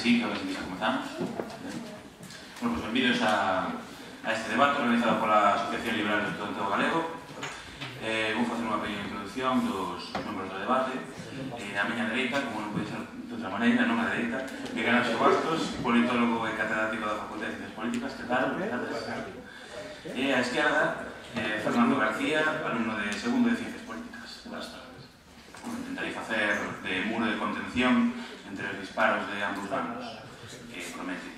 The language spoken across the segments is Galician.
sí, que a ver si comenzamos. Bueno, pues benvidos a este debate organizado pola Asociación Liberal do Estudantado Galego. Vou facer unha pequena introducción dos membros do debate. A miña dereita, como non pode ser de outra maneira, non a dereita, Miguel Anxo Bastos, politólogo e catedrático da Facultade de Ciencias Políticas. Que tal? E a esquerda, Fernando García, alumno de segundo de Ciencias Políticas. Buenas tardes. Intentarei facer de muro de contención entre os disparos de ambos bandos, que promete.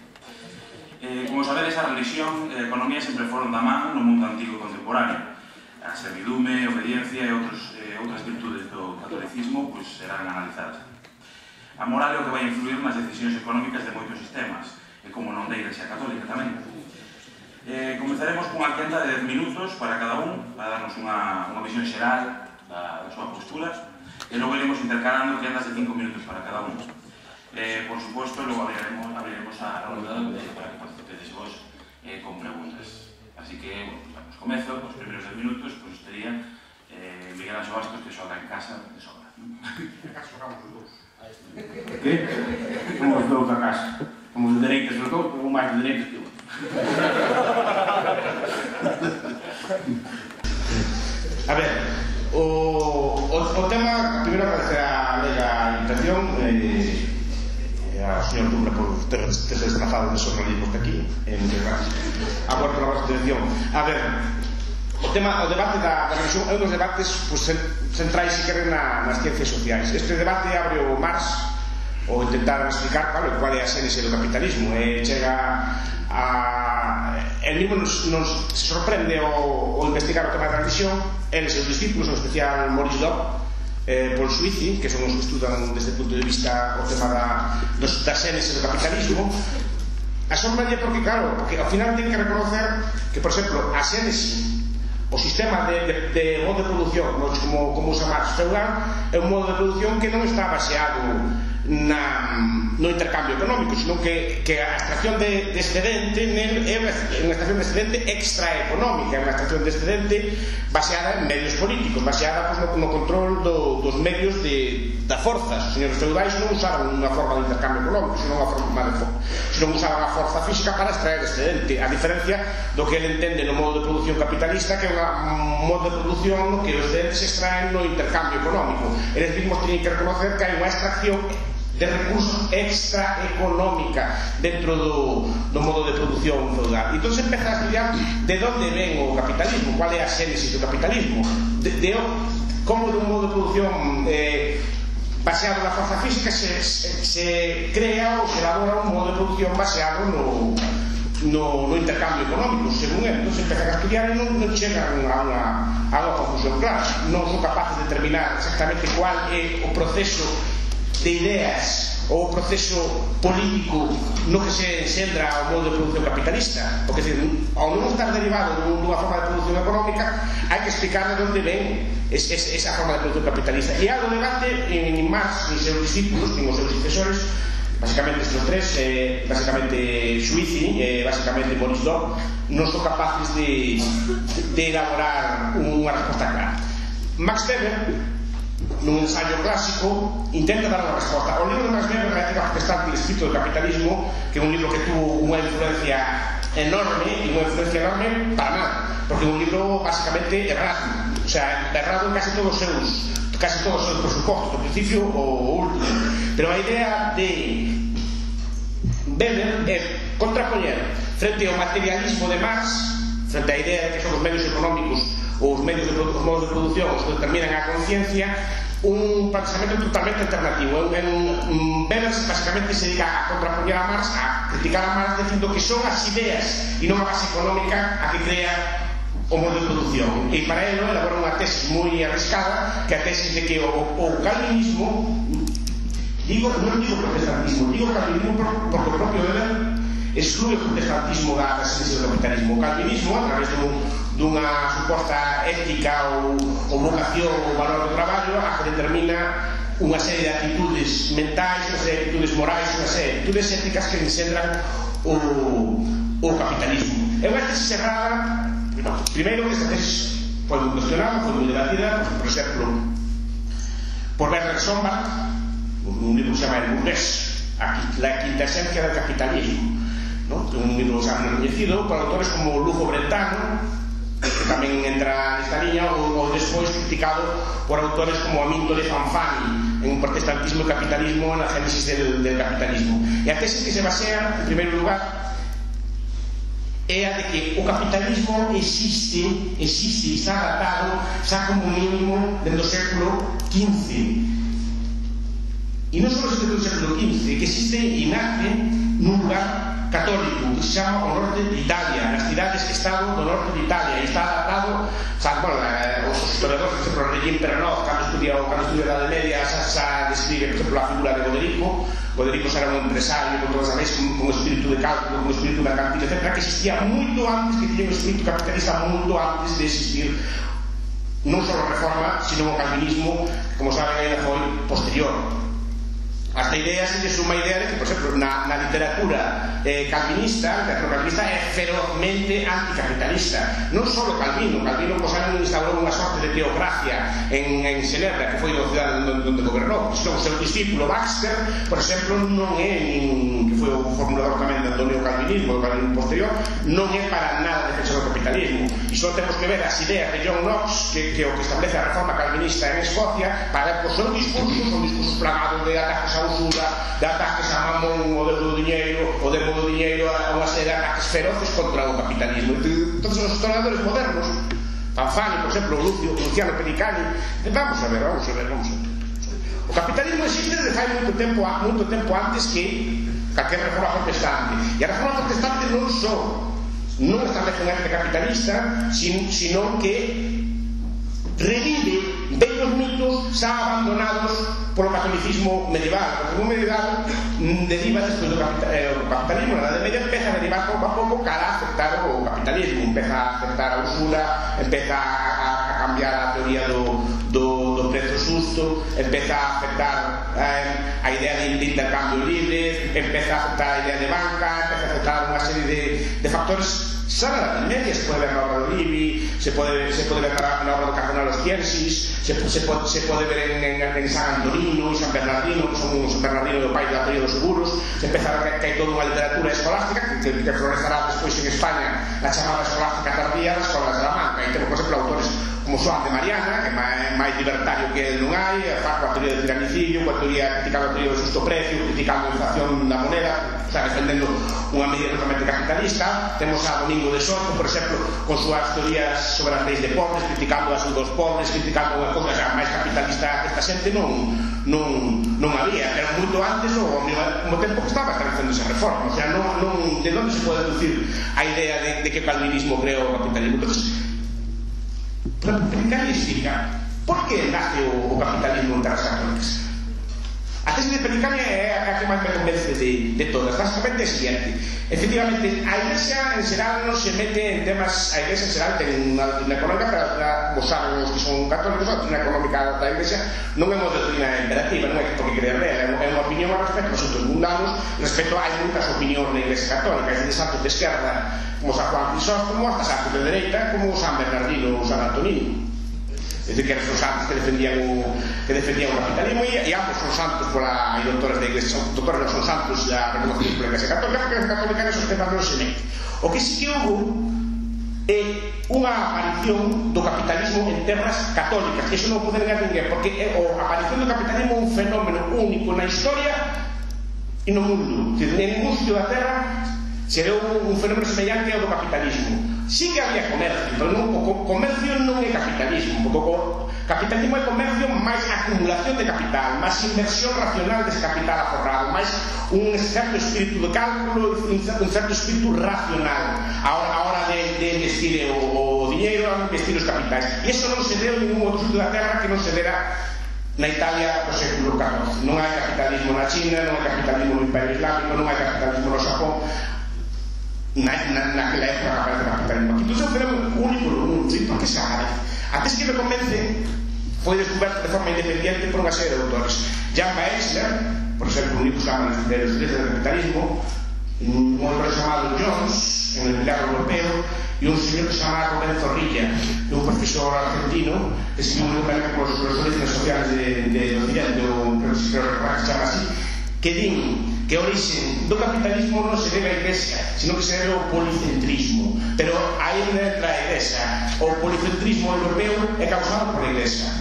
Como sabedes, a religión e a economía sempre foron da man no mundo antigo e contemporáneo. A servidume, a obediencia e outras virtudes do catolicismo serán analizadas. A moral é o que vai influir nas decisións económicas de moitos sistemas, e como non da Igrexa Católica tamén. Comezaremos cunha quenda de 10 minutos para cada un, para darnos unha visión xeral da súa postura, e logo iremos intercalando quendas de 5 minutos para cada un. Por suposto, logo abriremos a ronda para que participedes vos con preguntas. Así que, bueno, comezo, os primeiros 10 minutos, estaría Miguel Anxo Bastos, que xoga en casa de sobra. En casa xogamos os dous. Que? Como os dous a casa. Como os dereitos os dous, ou máis de dereitos que eu. A ver, o tema, primeiro agradecer a lega invitación ao señor Tumbra por ter desplazado de xornalismo hasta aquí. Moitas gracias. Agora pola vosa atención. A ver, o debate da religión é un dos debates centrais, se queren, nas ciencias sociais. Este debate abre o Marx ou intentar explicar cual é a xénese do capitalismo, e chega a... el mismo nos sorprende ao investigar o tema da religión. Eles e os discípulos, en especial Maurice Dobb, Paul Suizi, que son os que estudan desde o punto de vista o tema da xénese do capitalismo. A sorprende porque, claro, porque ao final ten que reconocer que, por exemplo, a xénese, o sistema de modo de producción, como usa Marx, feudal, é un modo de producción que non está baseado no intercambio económico, sino que a extracción de excedente é unha extracción de excedente extraeconómica, é unha extracción de excedente baseada en medios políticos, baseada no control dos medios da forza. Os señores feudais non usaban unha forma de intercambio económico, senón usaban a forza física para extraer excedente, a diferencia do que ele entende no modo de producción capitalista, que é un modo de producción no que os excedentes se extraen no intercambio económico. Eles mismos teñen que reconocer que hai unha extracción de recursos extraeconómica dentro do modo de producción feudal. Entón se empeza a estudiar de onde ven o capitalismo, cual é a xénesis do capitalismo, como dun modo de producción baseado na forza física se crea ou se elabora un modo de producción baseado no intercambio económico, según él. Entón se empezan a estudiar e non chegan a unha conclusión clara. Non son capaces de determinar exactamente cual é o proceso de ideas ou o proceso político no que se enxendra o modo de producción capitalista, porque ao non estar derivado dunha forma de producción económica, hai que explicar de onde ven esa forma de producción capitalista. E algo debate en Marx, nin seus discípulos, nin os seus sucesores, basicamente estes tres, basicamente Suizi, basicamente Maurice Dobb, non son capaces de elaborar unha resposta clara. Max Weber, nun ensayo clásico, intenta dar unha resposta. O libro de Max Weber, Relativa Protestante, el escrito del capitalismo, que é un libro que tuvo unha influencia enorme, e unha influencia enorme para nada, porque é un libro basicamente errado, o sea, errado en casi todos os seus presupostos, do principio ao último. Pero a idea de Weber é contrapoñer frente ao materialismo de Marx, frente á idea de que son os medios económicos ou os modos de producción os que determinan a conciencia, un pensamento totalmente alternativo. Weber basicamente se dedica a contrapoñer a Marx, a criticar a Marx, dicindo que son as ideas e non a base económica a que crea o modo de producción. E para ele elabora unha tesis moi arriscada, que a tesis de que o calvinismo, non digo protestantismo, digo calvinismo porque o propio Weber exclui o protestantismo da xénese do capitalismo. O calvinismo, a través dunha suposta ética ou vocación ou valor do traballo, a que determina unha serie de actitudes mentais, unha serie de actitudes morais, unha serie de actitudes éticas que enxendran o capitalismo. É unha tesis errada. Primeiro, que esta tesis foi moi cuestionada, foi moi debatida, por exemplo, por Bernard Sombart, un libro que se chama El Burgués, la quinta esencia del capitalismo, ¿no? Un libro coñecido por autores como Lujo Brentano, que tamén entra nesta liña, ou despois criticado por autores como Amintore Fanfani en Protestantismo e Capitalismo, na génesis del capitalismo. E a tesis que se basea, en primeiro lugar, é a de que o capitalismo existe e está datado xa como mínimo dentro do século XV. E non só existe do século XV, que existe e nace nun lugar católico que se chama o norte de Italia, nas cidades-estado do norte de Italia, e está adaptado, os historiadores, por exemplo, Regín Perrenot, cando estudia a Idade Media, xa describe, por exemplo, a figura de Goderico era un empresario con todas as leis, con espírito de cálculo, con espírito mercantil, etc., que existía moito antes, que tiña un espírito capitalista moito antes de existir non só a reforma, sino o calvinismo, que, como saben, ainda foi posterior. A esta idea se lle suma a idea de que, por exemplo, na literatura calvinista é ferozmente anticapitalista. Non só Calvino instaurou unha sorte de teocracia en Ginebra, que foi a cidade onde gobernou. O seu discípulo Baxter, por exemplo, non é, que foi o formulador tamén do neocalvinismo, do calvinismo posterior, non é para nada defensor do capitalismo. E só temos que ver as ideas de John Knox, que o que establece a reforma calvinista en Escocia, para ver que os seus discursos plagados de ataques a usura, de ataques a mamón, o demo do diñeiro, a unha serie de ataques feroces contra o capitalismo. Entón, os historiadores modernos, Fanfani, por exemplo, Luciano Pelicani, vamos a ver. O capitalismo existe desde fai moito tempo antes que calquer reforma protestante. E a reforma protestante non establece un ente capitalista, sino que revive vellos mitos xa abandonados polo catolicismo medieval. O catolicismo medieval deriva despois do capitalismo. Na Edade Media empeza a derivar pouco a pouco cara a afectar o capitalismo, empeza a afectar a usura, empeza a cambiar a teoría do prezo xusto, empeza a afectar a idea de intercambio libre, empeza a afectar a idea de banca, empeza a afectar unha serie de factores. Xa na Edade Media se pode ver na obra do Livy, se pode ver na obra do Cardenal Ostiensis, se pode ver en San Antonino e San Bernardino, que son San Bernardino do pai da teoría dos seguros. Se empeza a ver que hai toda unha literatura escolástica que florecerá despois en España a chamada escolástica tardía da Escola de Salamanca. E temos, por exemplo, autores como Joan de Mariana, que é máis libertario que non hai, coa teoría do tiranicidio, criticando a teoría do xusto precio, criticando a inflación da moneda, defendendo unha medida totalmente capitalista. Temos a Domingo de Soto, por exemplo, con súas teorías sobre as leis de pobres, criticando as dos pobres, criticando unha cousa máis capitalista que esta xente non había, pero moito antes, ao mesmo tempo que estaba estableciendo esa reforma. O sea, de onde se pode deducir a idea de que o calvinismo creou o capitalismo? Entonces, Pelicani explica por que nace o capitalismo en terras católicas. A tesis de Pelicani é a que máis me convence de todas. Básicamente é a seguinte: efectivamente, a Iglesia en xeral non se mete en temas. A Iglesia en xeral ten unha doctrina económica, pero como saben os que son católicos, a doctrina económica da Iglesia non é unha doctrina imperativa, non é porque querer ler, é unha opinión a respecto dos asuntos mundanos. Respecto a moitas opinións na Iglesia católica, desde santos de esquerda como San Juan Crisóstomo hasta santos de dereita como San Bernardino ou San Antonino. Es decir, que eran os santos que defendían o capitalismo, e ambos son santos hai doutores da Iglesia, doutores non son santos da reconocidos pola Iglesia Católica, porque a Iglesia Católica en esos temas non se mete. O que sí que houve é unha aparición do capitalismo en terras católicas, que iso non pode negar ninguén, porque a aparición do capitalismo é un fenómeno único na historia e no mundo. En ningún sitio da Terra se deu un fenómeno semellante ao do capitalismo. Sí que había comercio, pero o comercio non é capitalismo, porque o capitalismo é comercio máis acumulación de capital, máis inversión racional dese capital aforrado, máis un certo espírito de cálculo, un certo espírito racional a hora de investir o diñeiro, a investir os capitais. E iso non se deu en ningún outro sitio da Terra que non se dera na Italia do século XIV. Non hai capitalismo na China, non hai capitalismo no Imperio Islámico, non hai capitalismo no Xapón. Naquela época aparece o capitalismo aquí. Entón é un fenómeno único no mundo. E por que se agradece? A tesis que me convence foi descoberto de forma independiente por unha serie de autores. Jan Baetzler, por exemplo, un libro chamado Los Leyes del Capitalismo, un autor chamado Jones, en el Milagro Europeo, e un señor que se chama Rubén Zorrilla, un profesor argentino que escribiu un libro con os orígenes sociales de Occidente, creo que se chama así, que din que a origen do capitalismo non se debe a Iglesia, sino que se debe ao policentrismo. Pero aí entra a Iglesia. O policentrismo europeo é causado por a Iglesia.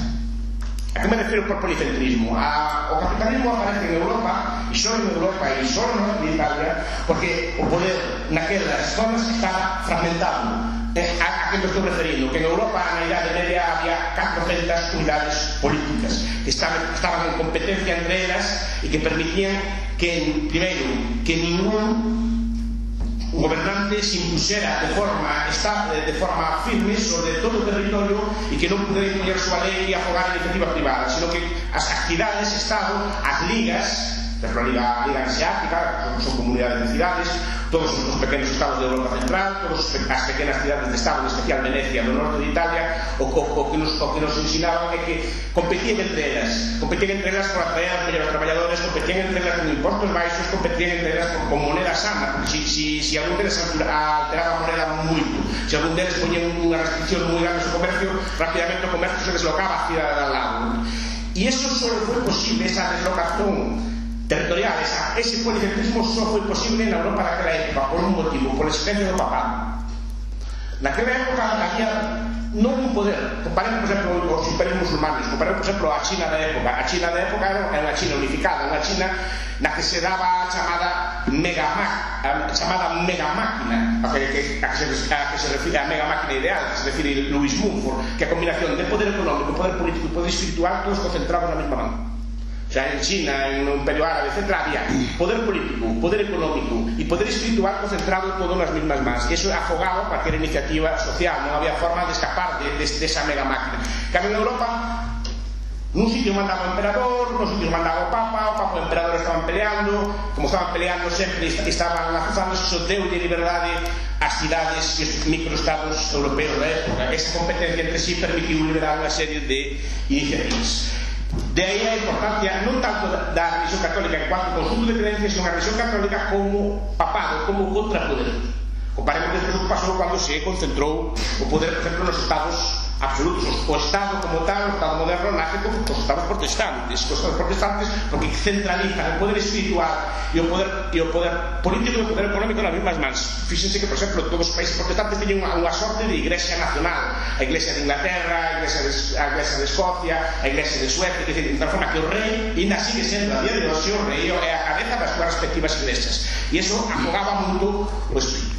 A que me refiro por policentrismo? O capitalismo aparece en Europa, e só en Europa e só no norte de Italia, porque o poder naquelas zonas está fragmentado. A que me estou referindo? Que en Europa na Idade Media había 400 unidades políticas que estaban en competencia entre elas e que permitían que, primeiro, que ningún gobernante se impusiera de forma firme sobre todo o territorio e que non pudera impoñer súa lei e afogar a iniciativa privada, sino que as actividades, Estado, as ligas, por exemplo, a Liga Asiática, son comunidades de cidades, todos os pequenos estados de Europa Central, todas as pequenas cidades de Estado, en especial Venecia, no norte de Italia, o que nos ensinaban é que competían entre elas por atraer as mellores traballadores, competían entre elas con impostos baixos, competían entre elas con moneda sana, porque se algún deles alteraba a moneda moito, se algún deles poñía unha restricción moi grande no comercio, rápidamente o comercio se deslocaba a cidade al lado. E eso só foi posible, esa deslocación territorial, ese policentrismo só foi posible na Europa daquela época por un motivo, por existencia do papado. Naquela época había non un poder, comparemos por exemplo os imperios musulmanes, comparemos por exemplo a China da época. A China da época era unha China unificada, unha China na que se daba a chamada megamáquina, a que se refire a megamáquina ideal, que se refire Louis Mumford, que a combinación de poder económico, poder político e poder espiritual todos concentrados na mesma mano. O sea, en China, en o Imperio Árabe, etc., había poder político, poder económico e poder espiritual concentrado todo nas mismas mans. Eso afogaba cualquier iniciativa social, non había forma de escapar desa mega máquina. Cambio en Europa, nun sitio mandaba o emperador, nun sitio mandaba o Papa e o emperador estaban peleando, como estaban peleando sempre, estaban azuzándose o deu de liberdade as cidades e os microestados europeos da época. Esa competencia entre sí permitiu liberar unha serie de iniciativas. De aí a importancia non tanto da religión católica en cuanto conjunto de creencias, sino a religión católica como papado, como contrapoder. Comparemos despois o que pasou cando se concentrou o poder, por exemplo, nos estados absolutos. O Estado como tal, o Estado moderno, nace con os estados protestantes, porque centralizan o poder espiritual e o poder político e o poder económico nas mesmas mans. Fíxense que, por exemplo, todos os países protestantes teñen unha sorte de iglesia nacional, a iglesia de Inglaterra, a iglesia de Escocia, a iglesia de Suecia, de tal forma que o rei ainda sigue sendo a día de hoxe o rei é a cabeza das súas respectivas iglesias, e iso afogaba moito o espírito.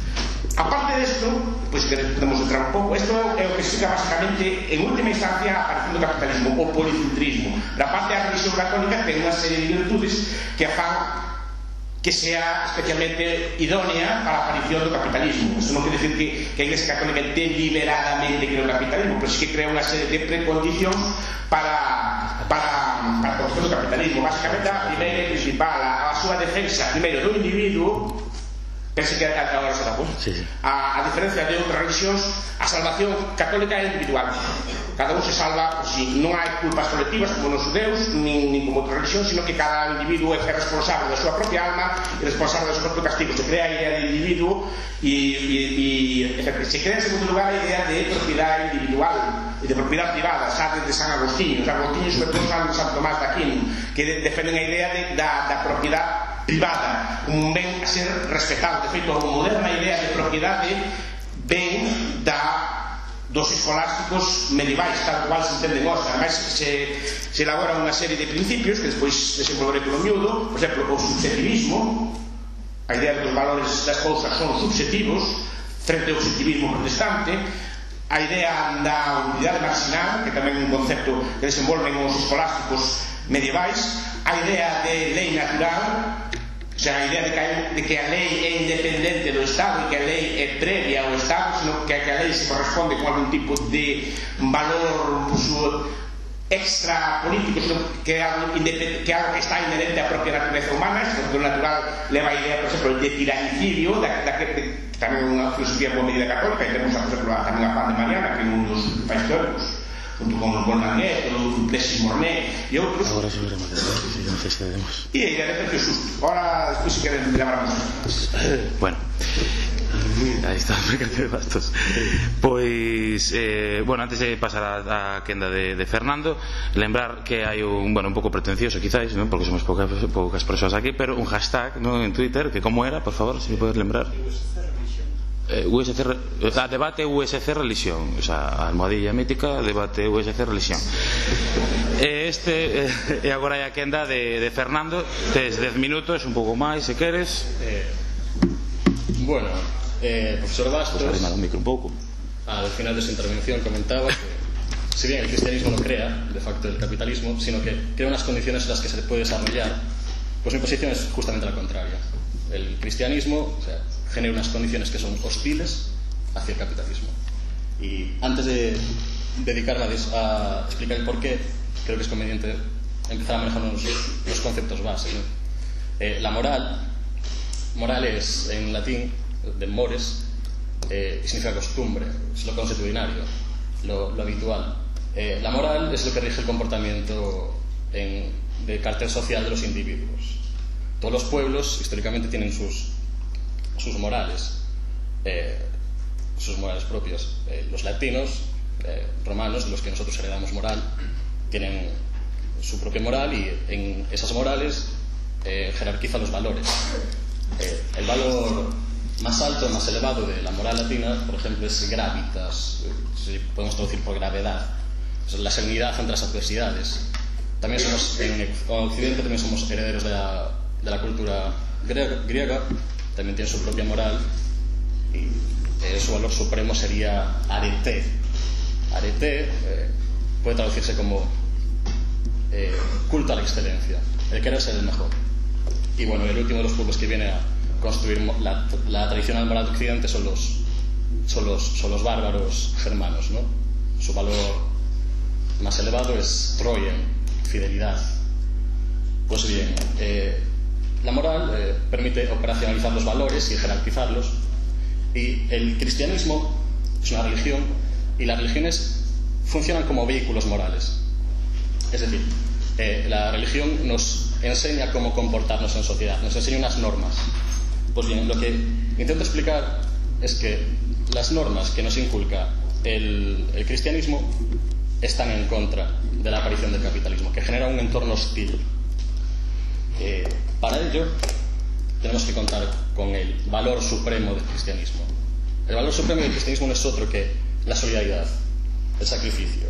Aparte desto, pois que podemos entrar un pouco, isto é o que explica basicamente en última instancia a aparición do capitalismo, o policentrismo. Da parte da religión católica ten unha serie de virtudes que fan que sea especialmente idónea para a aparición do capitalismo. Isto non quer decir que a Iglesia Católica deliberadamente crea o capitalismo, pero sí que crea unha serie de precondicións para a construcción do capitalismo. Basicamente, a primeira e principal, a súa defensa, primeiro, do individuo. Pense que agora se tapou. A diferencia de outras religións, a salvación católica é individual. Cada un se salva, si non hai culpas colectivas como nos judeus, nin como outras religións, sino que cada individuo é responsable da súa propia alma e responsable do seu propio castigo. Se crea a idea de individuo e se crea en segundo lugar a idea de propiedade individual e de propiedade privada, sabe, de San Agostinho. Os Agostinhos, sobre todo, de San Tomás de Aquino, que defenden a idea da propiedade privada, un ben a ser respetado. De feito, a moderna idea de propiedade ven dos escolásticos medievais, tal cual se entende hoxe. Ademais, se elabora unha serie de principios que despois desenvolverei polo miúdo. Por exemplo, o subjetivismo, a idea de que os valores das cousas son subjetivos frente ao objetivismo protestante, a idea da unidade marxinal, que tamén é un concepto que desenvolven os escolásticos medievais, a idea de lei natural, o sea, a idea de que a lei é independente do Estado e que a lei é previa ao Estado, sino que a lei se corresponde con algún tipo de valor extra político, sino que é algo que está inherente á propia natureza humana. O natural leva a idea, por exemplo, de tiranicidio, tamén unha filosofía boa medida católica, e temos, por exemplo, tamén a Pan de Mariana, que é un dos principais teóricos, junto con Bonanguet, o Duplessis Mornay e outros. Agora se veremos, e a idea de precio xusto. Ahora, despois, se queren, elaboramos. Bueno, Aí está o mercante de bastos. Pois, bueno, antes de pasar a quenda de Fernando, lembrar que hai un pouco pretencioso quizás, ¿no? Porque somos poucas persoas aquí, pero un hashtag, ¿no? En Twitter, que como era, por favor, se me podes lembrar. Debate USC Religión, o sea, a almohadilla mítica, debate USC Religión. E agora hai a quenda de Fernando. Tes 10 minutos, un pouco máis, se queres. Bueno, profesor Bastos, un micro un pouco. al final de su intervención comentaba que si bien el cristianismo no crea de facto el capitalismo, sino que crea unas condiciones en las que se puede desarrollar, pues mi posición es justamente la contraria. El cristianismo, o sea, genera unas condiciones que son hostiles hacia el capitalismo. Y antes de dedicarme a explicar el porqué, creo que es conveniente empezar a manejar unos conceptos básicos, ¿no? La moral es, en latín, de mores, significa costumbre, es lo consuetudinario, lo habitual. La moral es lo que rige el comportamiento de carácter social de los individuos. Todos los pueblos históricamente tienen sus morales propios. Los latinos, romanos, de los que nosotros heredamos moral, tienen su propia moral, y en esas morales jerarquiza los valores. El valor más alto, más elevado de la moral latina, por ejemplo, es gravitas, si podemos traducir por gravedad, es la serenidad ante las adversidades. También en Occidente también somos herederos de la cultura griega, también tiene su propia moral, y su valor supremo sería arete. Arete puede traducirse como culto a la excelencia, el querer ser el mejor. Y bueno, el último de los pueblos que viene a construir la tradicional moral de Occidente son los bárbaros germanos, ¿no? Su valor más elevado es Troyen, fidelidad. Pues bien, la moral permite operacionalizar los valores y jerarquizarlos, y el cristianismo es una religión, y las religiones funcionan como vehículos morales. Es decir, la religión nos enseña cómo comportarnos en sociedad, nos enseña unas normas. Pues bien, lo que intento explicar es que las normas que nos inculca el cristianismo están en contra de la aparición del capitalismo, que genera un entorno hostil. Para ello tenemos que contar con el valor supremo del cristianismo. El valor supremo del cristianismo no es otro que la solidaridad, el sacrificio.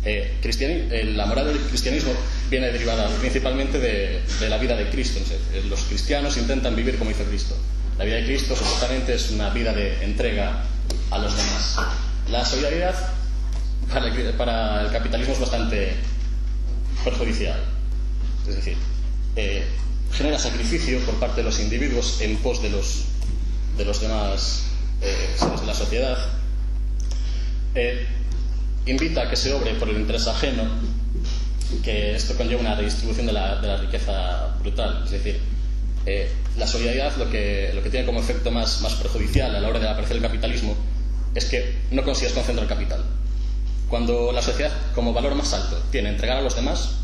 La moral del cristianismo viene derivada principalmente de la vida de Cristo. Los cristianos intentan vivir como hizo Cristo. La vida de Cristo supuestamente es una vida de entrega a los demás. La solidaridad para el capitalismo es bastante perjudicial. Es decir, genera sacrificio por parte de los individuos en pos de los demás seres de la sociedad. Invita a que se obre por el interés ajeno, que esto conlleva una redistribución de la riqueza brutal. Es decir, la solidaridad lo que tiene como efecto más perjudicial a la hora de aparecer el capitalismo es que no consigues concentrar el capital. Cuando la sociedad, como valor más alto, tiene entregar a los demás,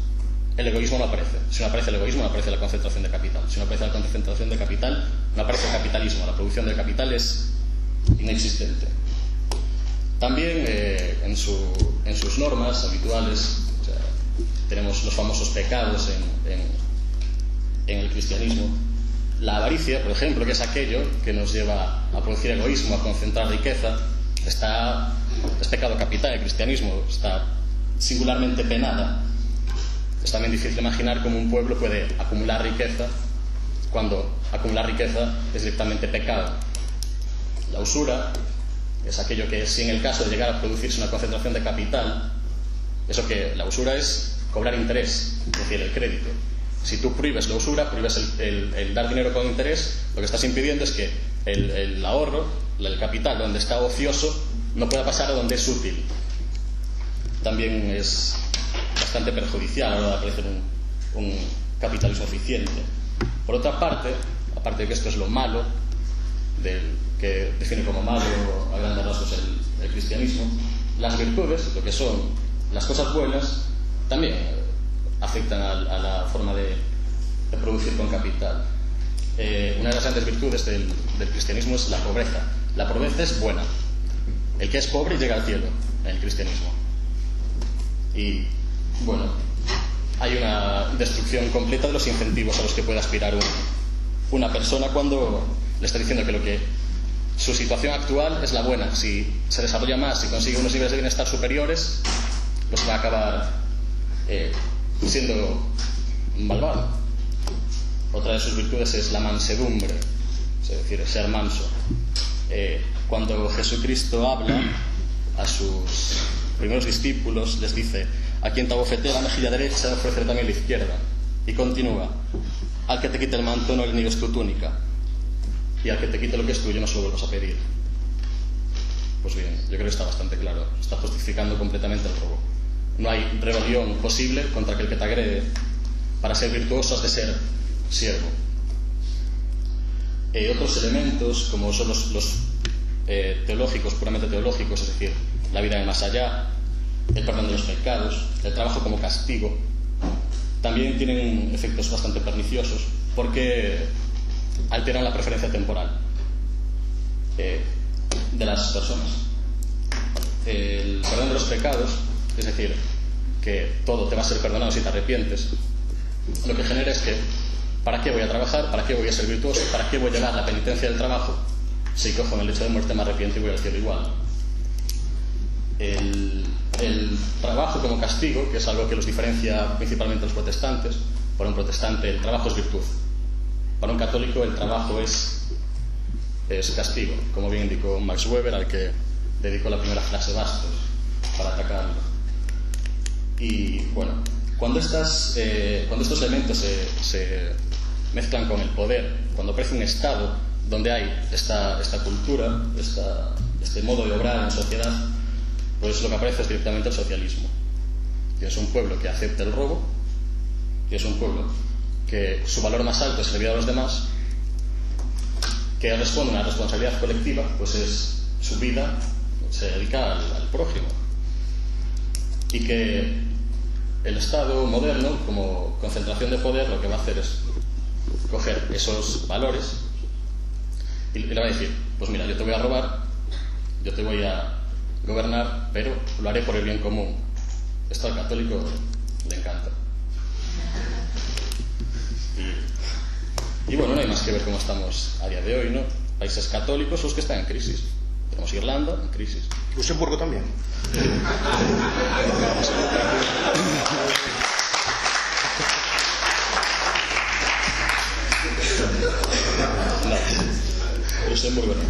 el egoísmo no aparece. Si no aparece el egoísmo, no aparece la concentración de capital. Si no aparece la concentración de capital, no aparece el capitalismo. La producción del capital es inexistente. También en sus normas habituales, o sea, tenemos los famosos pecados en el cristianismo. La avaricia, por ejemplo, que es aquello que nos lleva a producir egoísmo, a concentrar riqueza, es pecado capital. El cristianismo está singularmente penada. Es también difícil imaginar cómo un pueblo puede acumular riqueza cuando acumular riqueza es directamente pecado. La usura es aquello que, si en el caso de llegar a producirse una concentración de capital, la usura es cobrar interés, es decir, el crédito. Si tú prohíbes la usura, prohíbes el dar dinero con interés, lo que estás impidiendo es que el ahorro, el capital donde está ocioso, no pueda pasar a donde es útil. También es bastante perjudicial a la hora de aparecer un capitalismo eficiente. Por otra parte, aparte de que esto es lo malo, que define como malo a grandes rasgos el cristianismo, las virtudes, lo que son las cosas buenas, también afectan a la forma de producir con capital. Una de las grandes virtudes del cristianismo es la pobreza. la pobreza es buena. El que es pobre llega al cielo en el cristianismo. Y bueno, hay una destrucción completa de los incentivos a los que puede aspirar una persona cuando le está diciendo que su situación actual es la buena. Si se desarrolla más, si consigue unos niveles de bienestar superiores, pues va a acabar siendo malvado. Otra de sus virtudes es la mansedumbre, es decir, ser manso. Cuando Jesucristo habla a sus primeros discípulos, les dice: a quien te abofetee la mejilla derecha, ofreceré también la izquierda. Y continúa: al que te quite el manto, no le niegues tu túnica, y al que te quite lo que es tuyo, no se lo vuelvas a pedir. Pues bien, yo creo que está bastante claro. Está justificando completamente el robo. No hay rebelión posible contra aquel que te agrede. Para ser virtuoso has de ser siervo. Otros elementos, como son los teológicos, puramente teológicos, es decir, la vida en el más allá, el perdón de los pecados, el trabajo como castigo, también tienen efectos bastante perniciosos porque alteran la preferencia temporal de las personas. El perdón de los pecados, es decir, que todo te va a ser perdonado si te arrepientes, lo que genera es que ¿para qué voy a trabajar? ¿Para qué voy a ser virtuoso? ¿Para qué voy a llevar la penitencia del trabajo? Si cojo en el hecho de muerte me arrepiento y voy al cielo igual. El trabajo como castigo, que es algo que los diferencia principalmente a los protestantes. Para un protestante el trabajo es virtud. Para un católico el trabajo es castigo, como bien indicó Max Weber, al que dedicó la primera frase Bastos para atacarlo. Y bueno, cuando estos elementos se mezclan con el poder, cuando aparece un Estado donde hay esta cultura, este modo de obrar en sociedad, pues lo que aparece es directamente el socialismo. Que es un pueblo que acepta el robo, que es un pueblo que su valor más alto es servir a los demás, que responde a una responsabilidad colectiva, pues es su vida, se dedica al prójimo. Y que el Estado moderno, como concentración de poder, lo que va a hacer es coger esos valores y le va a decir: pues mira, yo te voy a robar, yo te voy a gobernar, pero lo haré por el bien común. Esto al católico le encanta. Y bueno, no hay más que ver cómo estamos a día de hoy, ¿no? Países católicos los que están en crisis. Tenemos Irlanda en crisis. Luxemburgo también. No, Luxemburgo no.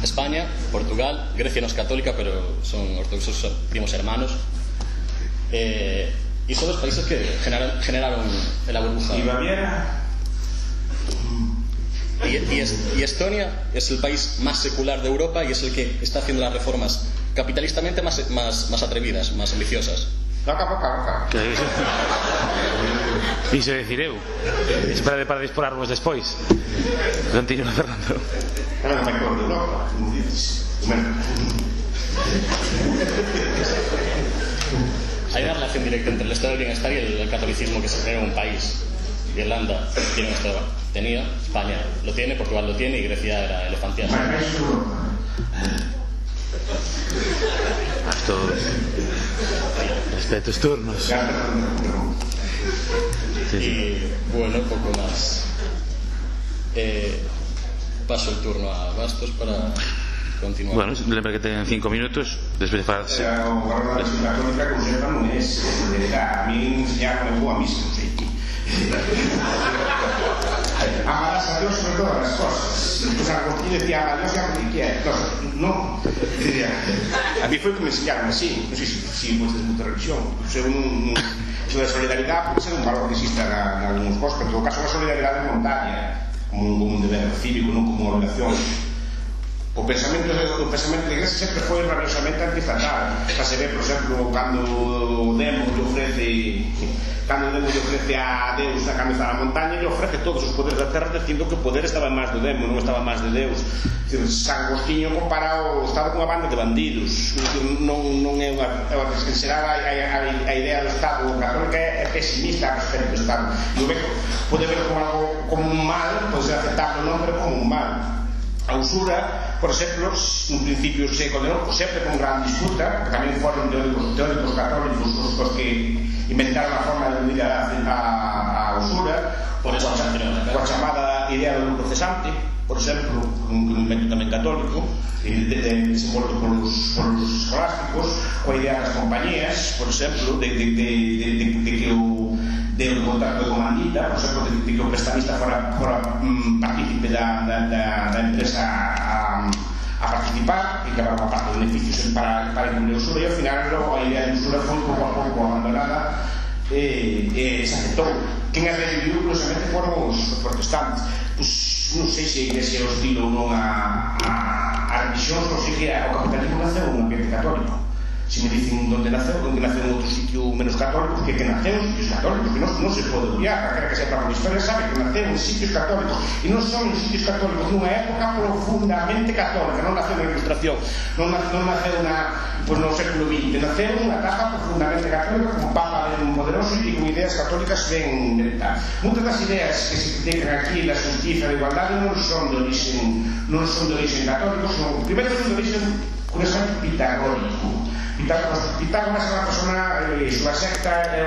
España, Portugal, Grecia no es católica, pero son ortodoxos, son primos hermanos. Y son los países que generaron la burbuja. ¿Y Baviera? Y Estonia es el país más secular de Europa y es el que está haciendo las reformas capitalistamente más atrevidas, más ambiciosas. Iso é dicir eu. Espera para dispararvos despois. Continúa, Fernando. Era o mejor de Europa, como dices. Hay una relación directa entre el estado del bienestar y el catolicismo que se crea en un país. Irlanda tiene un estado, tenía, España lo tiene, Portugal lo tiene y Grecia era elefantiana. Hasta respeto tus turnos. Y bueno, poco más. Paso el turno a Bastos para continuar. Bueno, lembra que ten 5 minutos despois de farse. O valor da católica que conserva non é a mí enseñaron a misa, non sei. Amarás a Dios sobre todas las cosas. Pues Agustín decía: a Dios ya lo que quieras. No. A mí fue que me enseñaron así. No sé si pues de mucha religión. Según la solidaridad puede ser un valor que exista en algunos cosas, pero en todo caso la solidaridad es voluntaria, como un deber cívico, non como una obligación. O pensamento da Iglesia sempre foi rabiosamente antiestatal. Xa se ve, por exemplo, cando Demo lle ofrece a Deus a cambio da montaña, lle ofrece todos os poderes da terra, dicindo que o poder estaba máis do Demo, non estaba máis de Deus. San Agostinho compara o Estado con unha banda de bandidos. Non é unha que será a idea do Estado católico é pesimista respecto do Estado. Pode ver como algo como un mal, pode ser aceptable o nombre como un mal. A usura, por exemplo, un principio se condenou sempre con gran disputa, porque tamén foron teóricos católicos os que inventaron a forma de medir a usura, por eso coa chamada idea do lucro cesante, por exemplo, un invento tamén católico, desenvolto polos escolásticos, coa idea das compañías, por exemplo, de que o contrato de comandita, por exemplo, de que o prestamista fora partícipe da empresa a participar e que habrá unha parte de beneficios para incluir a usura, e ao final a idea de usura foi pouco a pouco abandonada e se aceptou. Quen a reviviu, curiosamente, foron os protestantes. Non sei se a Iglesia hostil ou non a religións, non sei que o capitalismo naceu un ambiente católico. Se me dicen onde naceu en outro sitio menos católico, que naceu en sitios católicos, que non se pode obviar, calquera que sepa por historia sabe que naceu en sitios católicos, e non son en sitios católicos nunha época profundamente católica, non naceu na Ilustración, non naceu no século XX, naceu nunha etapa profundamente católica, con Papa ben poderoso e con ideas católicas ben directas. Muitas das ideas que se critican aquí da justicia e da igualdade non son de origen católico, son primeiro de origen curiosamente pitagórico. Pitágoras era unha persona, súa secta era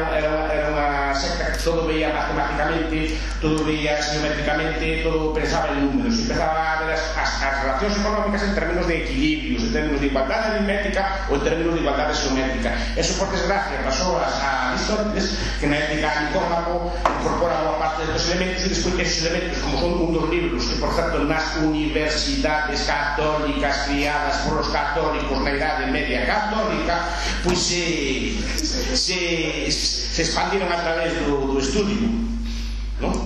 unha secta que todo veía matemáticamente, todo veía geométricamente, todo pensaba en números, empezaba a ver as relacións económicas en términos de equilibrios, en términos de igualdade aritmética ou en términos de igualdade geométrica. Eso, por desgracia, pasou a Aristóteles, que na ética Nicómaco incorpora boa parte destes elementos, e despois esos elementos, como son un dos libros que, por certo, nas universidades católicas criadas por os católicos na Idade Media católica, pois se expandiron a través do estudio, non?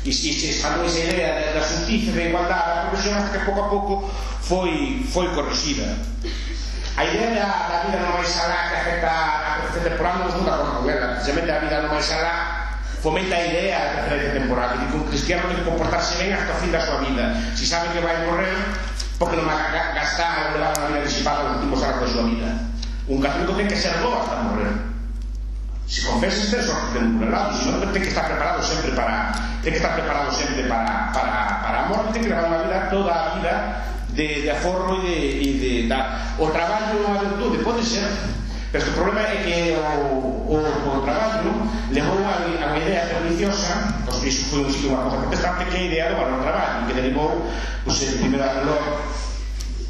E se expandiu esa idea da justicia, da igualdade, da progresión, hasta que pouco a pouco foi corrixida. A idea da vida non máis alá que afecta a preferencia temporal non está con ela. Precisamente a vida non máis alá fomenta a idea da preferencia temporal, que un cristiano ten que comportarse ben hasta o fin da súa vida. Se sabe que vai morrer, porque non vai gastar ou levar unha vida disipada nos últimos anos da súa vida. Un católico ten que ser bo hasta morrer. Se confesas, ten sorte de morrer, senón ten que estar preparado sempre para a morte, ten que levar unha vida, toda a vida de aforro e de o traballo é unha virtude, pode ser, pero o problema é que o traballo levou a unha idea perniciosa, que iso foi unha cosa protestante, que é a idea do valor traballo, que derivou el primeiro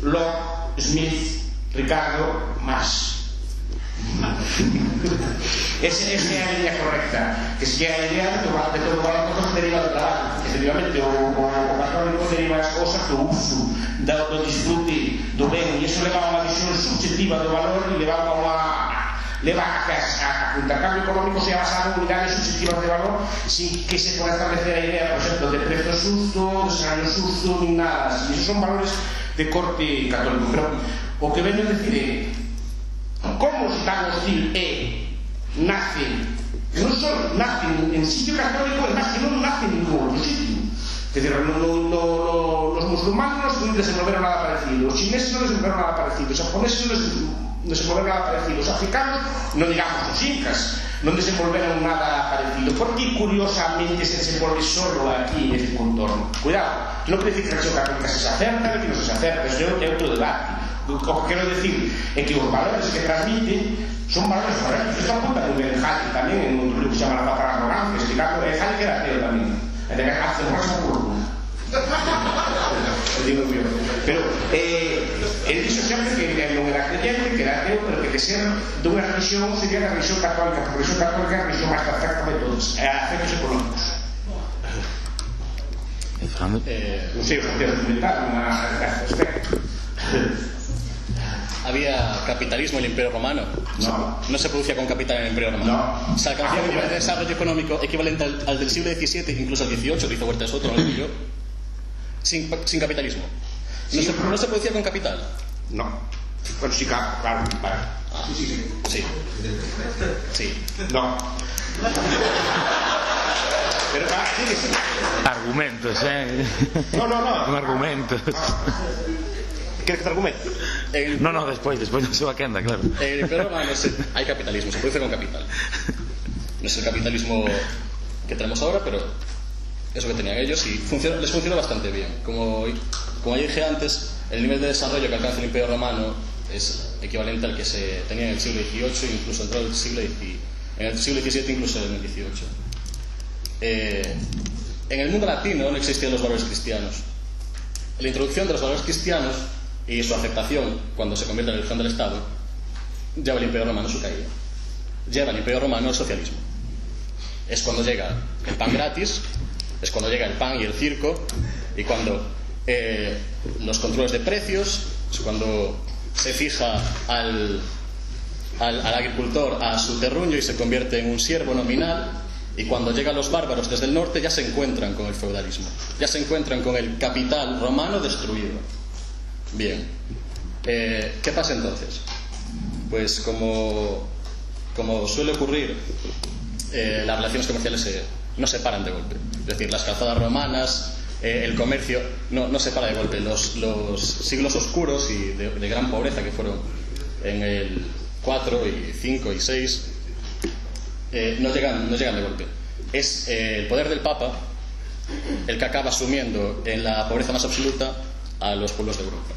Locke, Smith, Ricardo, Marx. Esa é a línea correcta, que é a idea de todo o valor que deriva do traballo. Efectivamente, o católico deriva as cosas do uso, do disfrute, do ben, e iso leva a unha visión subjetiva do valor e leva a que o intercambio económico sea basado en unidades subjetivas de valor, sin que se pueda establecer a idea, por exemplo, de precio justo, de salario justo, ni nada así. Esos son valores de corte católico. Pero o que venho a decir é como tan hostil nace, non só nace en sitio católico, é máis que non nace en ningún outro sitio. É dicir, los musulmanes non desenvolveron nada parecido, os chineses non desenvolveron nada parecido, os japoneses non desenvolveron nada parecido, os africanos, non digamos os incas, non desenvolveron nada parecido. Por que curiosamente se desenvolve solo aquí neste contorno? Cuidado, non quer decir que a religión católica se acerta, que non se acerta, eso é outro debate. O que quero decir é que os valores que transmiten son valores correctos. Isto apunta moi ben Hayek tamén en un libro que se chama La Paz a la Arrogancia, explicando que Hayek era ateo tamén, e de que hace un raso curvo. Pero él dixo sempre que non era creyente, que era ateo, pero que ser dunha religión sería a religión católica, porque a religión católica é a religión máis perfecta de todos, a efectos económicos. Non sei, os ateos inventaron un aspecto. Había capitalismo en el Imperio Romano. No se producía con capital en el Imperio Romano. Se alcanzó un nivel de desarrollo económico equivalente al del siglo XVII, incluso al XVIII, lo hizo Huerta de Soto, no lo digo yo, sin capitalismo. No se producía con capital. No. Bueno, sí, claro. Sí. No. Pero argumentos, No. Un argumento. ¿Quieres que te argumente? No, después no se va a quedar, claro. En el Imperio Romano hay capitalismo, se produce con capital. No es el capitalismo que tenemos ahora, pero es lo que tenían ellos y les funcionó bastante bien. Como Como ya dije antes, el nivel de desarrollo que alcanza el Imperio Romano es equivalente al que se tenía en el siglo XVIII, incluso en el siglo XVII, incluso en el XVIII. En el mundo latino no existían los valores cristianos. La introducción de los valores cristianos y su aceptación cuando se convierte en la religión del Estado lleva al Imperio Romano a su caída. Lleva al Imperio Romano al socialismo. Es cuando llega el pan gratis, es cuando llega el pan y el circo, y cuando los controles de precios, es cuando se fija al agricultor a su terruño y se convierte en un siervo nominal, y cuando llegan los bárbaros desde el norte ya se encuentran con el feudalismo, ya se encuentran con el capital romano destruido. Bien, ¿qué pasa entonces? Pues como suele ocurrir, las relaciones comerciales no se paran de golpe. Es decir, las calzadas romanas, el comercio no se para de golpe. Los siglos oscuros y de gran pobreza que fueron en el 4 y 5 y 6 no llegan de golpe. Es el poder del Papa el que acaba sumiendo en la pobreza más absoluta a los pueblos de Europa.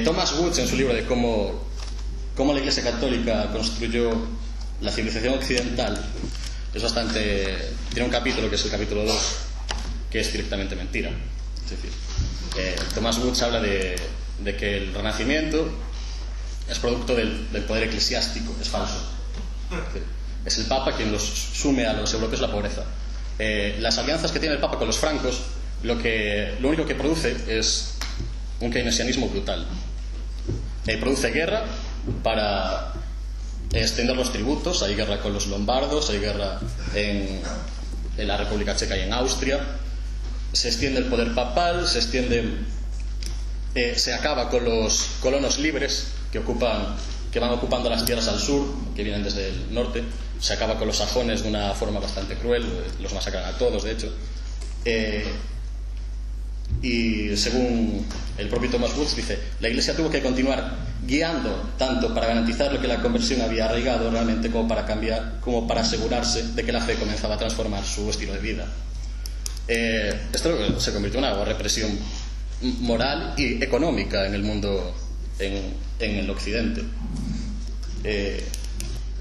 Thomas Woods, en su libro de cómo la Iglesia Católica construyó la civilización occidental, tiene un capítulo que es el capítulo 2, que es directamente mentira. Es decir, Thomas Woods habla de que el Renacimiento es producto del poder eclesiástico, es falso. Es el Papa quien los sume a los europeos la pobreza. Las alianzas que tiene el Papa con los francos, lo único que produce es un keynesianismo brutal. Produce guerra para extender los tributos. Hay guerra con los lombardos, hay guerra en la República Checa y en Austria. Se extiende el poder papal, se acaba con los colonos libres que van ocupando las tierras al sur, que vienen desde el norte. Se acaba con los sajones de una forma bastante cruel, los masacran a todos, de hecho. Y según el propio Thomas Woods dice, la Iglesia tuvo que continuar guiando tanto para garantizar lo que la conversión había arraigado realmente, como para asegurarse de que la fe comenzaba a transformar su estilo de vida. Esto se convirtió en una represión moral y económica en el mundo, en el occidente.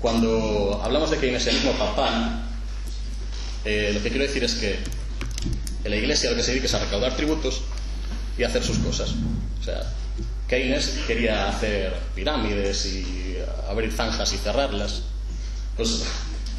Cuando hablamos de keynesianismo papal, lo que quiero decir es que en la Iglesia lo que se dedica es a recaudar tributos y a hacer sus cosas. O sea, Keynes quería hacer pirámides y abrir zanjas y cerrarlas. Pues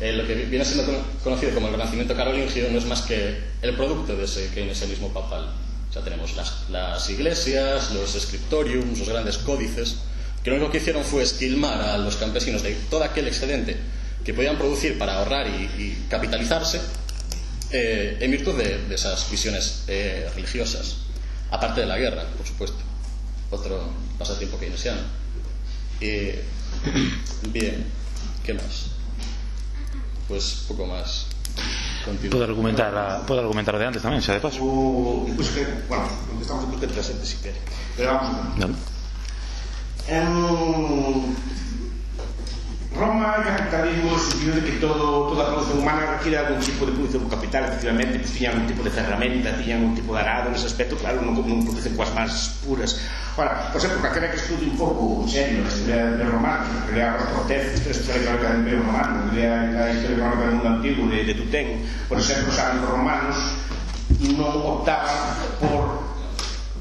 lo que viene siendo conocido como el Renacimiento carolingio no es más que el producto de ese keynesianismo papal. O sea, tenemos las iglesias, los scriptoriums, los grandes códices, que lo único que hicieron fue esquilmar a los campesinos de todo aquel excedente que podían producir para ahorrar y capitalizarse, en virtud de esas visiones religiosas, aparte de la guerra, por supuesto, otro pasatiempo keynesiano. Bien, ¿qué más? Pues poco más. Puedo argumentar lo de antes también, xa de paso. Pues que, bueno, contestamos después del presente si quiere. Pero vamos a ver. Roma e o capitalismo no sentido de que toda a produción humana requiere algún tipo de produción capital. Efectivamente, pues, tiñan un tipo de ferramenta, tiñan un tipo de arado. Nese aspecto, claro, non producen coas máis puras. Ahora, por exemplo, calquera que estude un pouco en serio a historia del romano, que lea Ortez, a historia económica del Imperio Romano, que lea a historia económica del mundo antiguo de Tutén, por exemplo, saben que os romanos non optaban por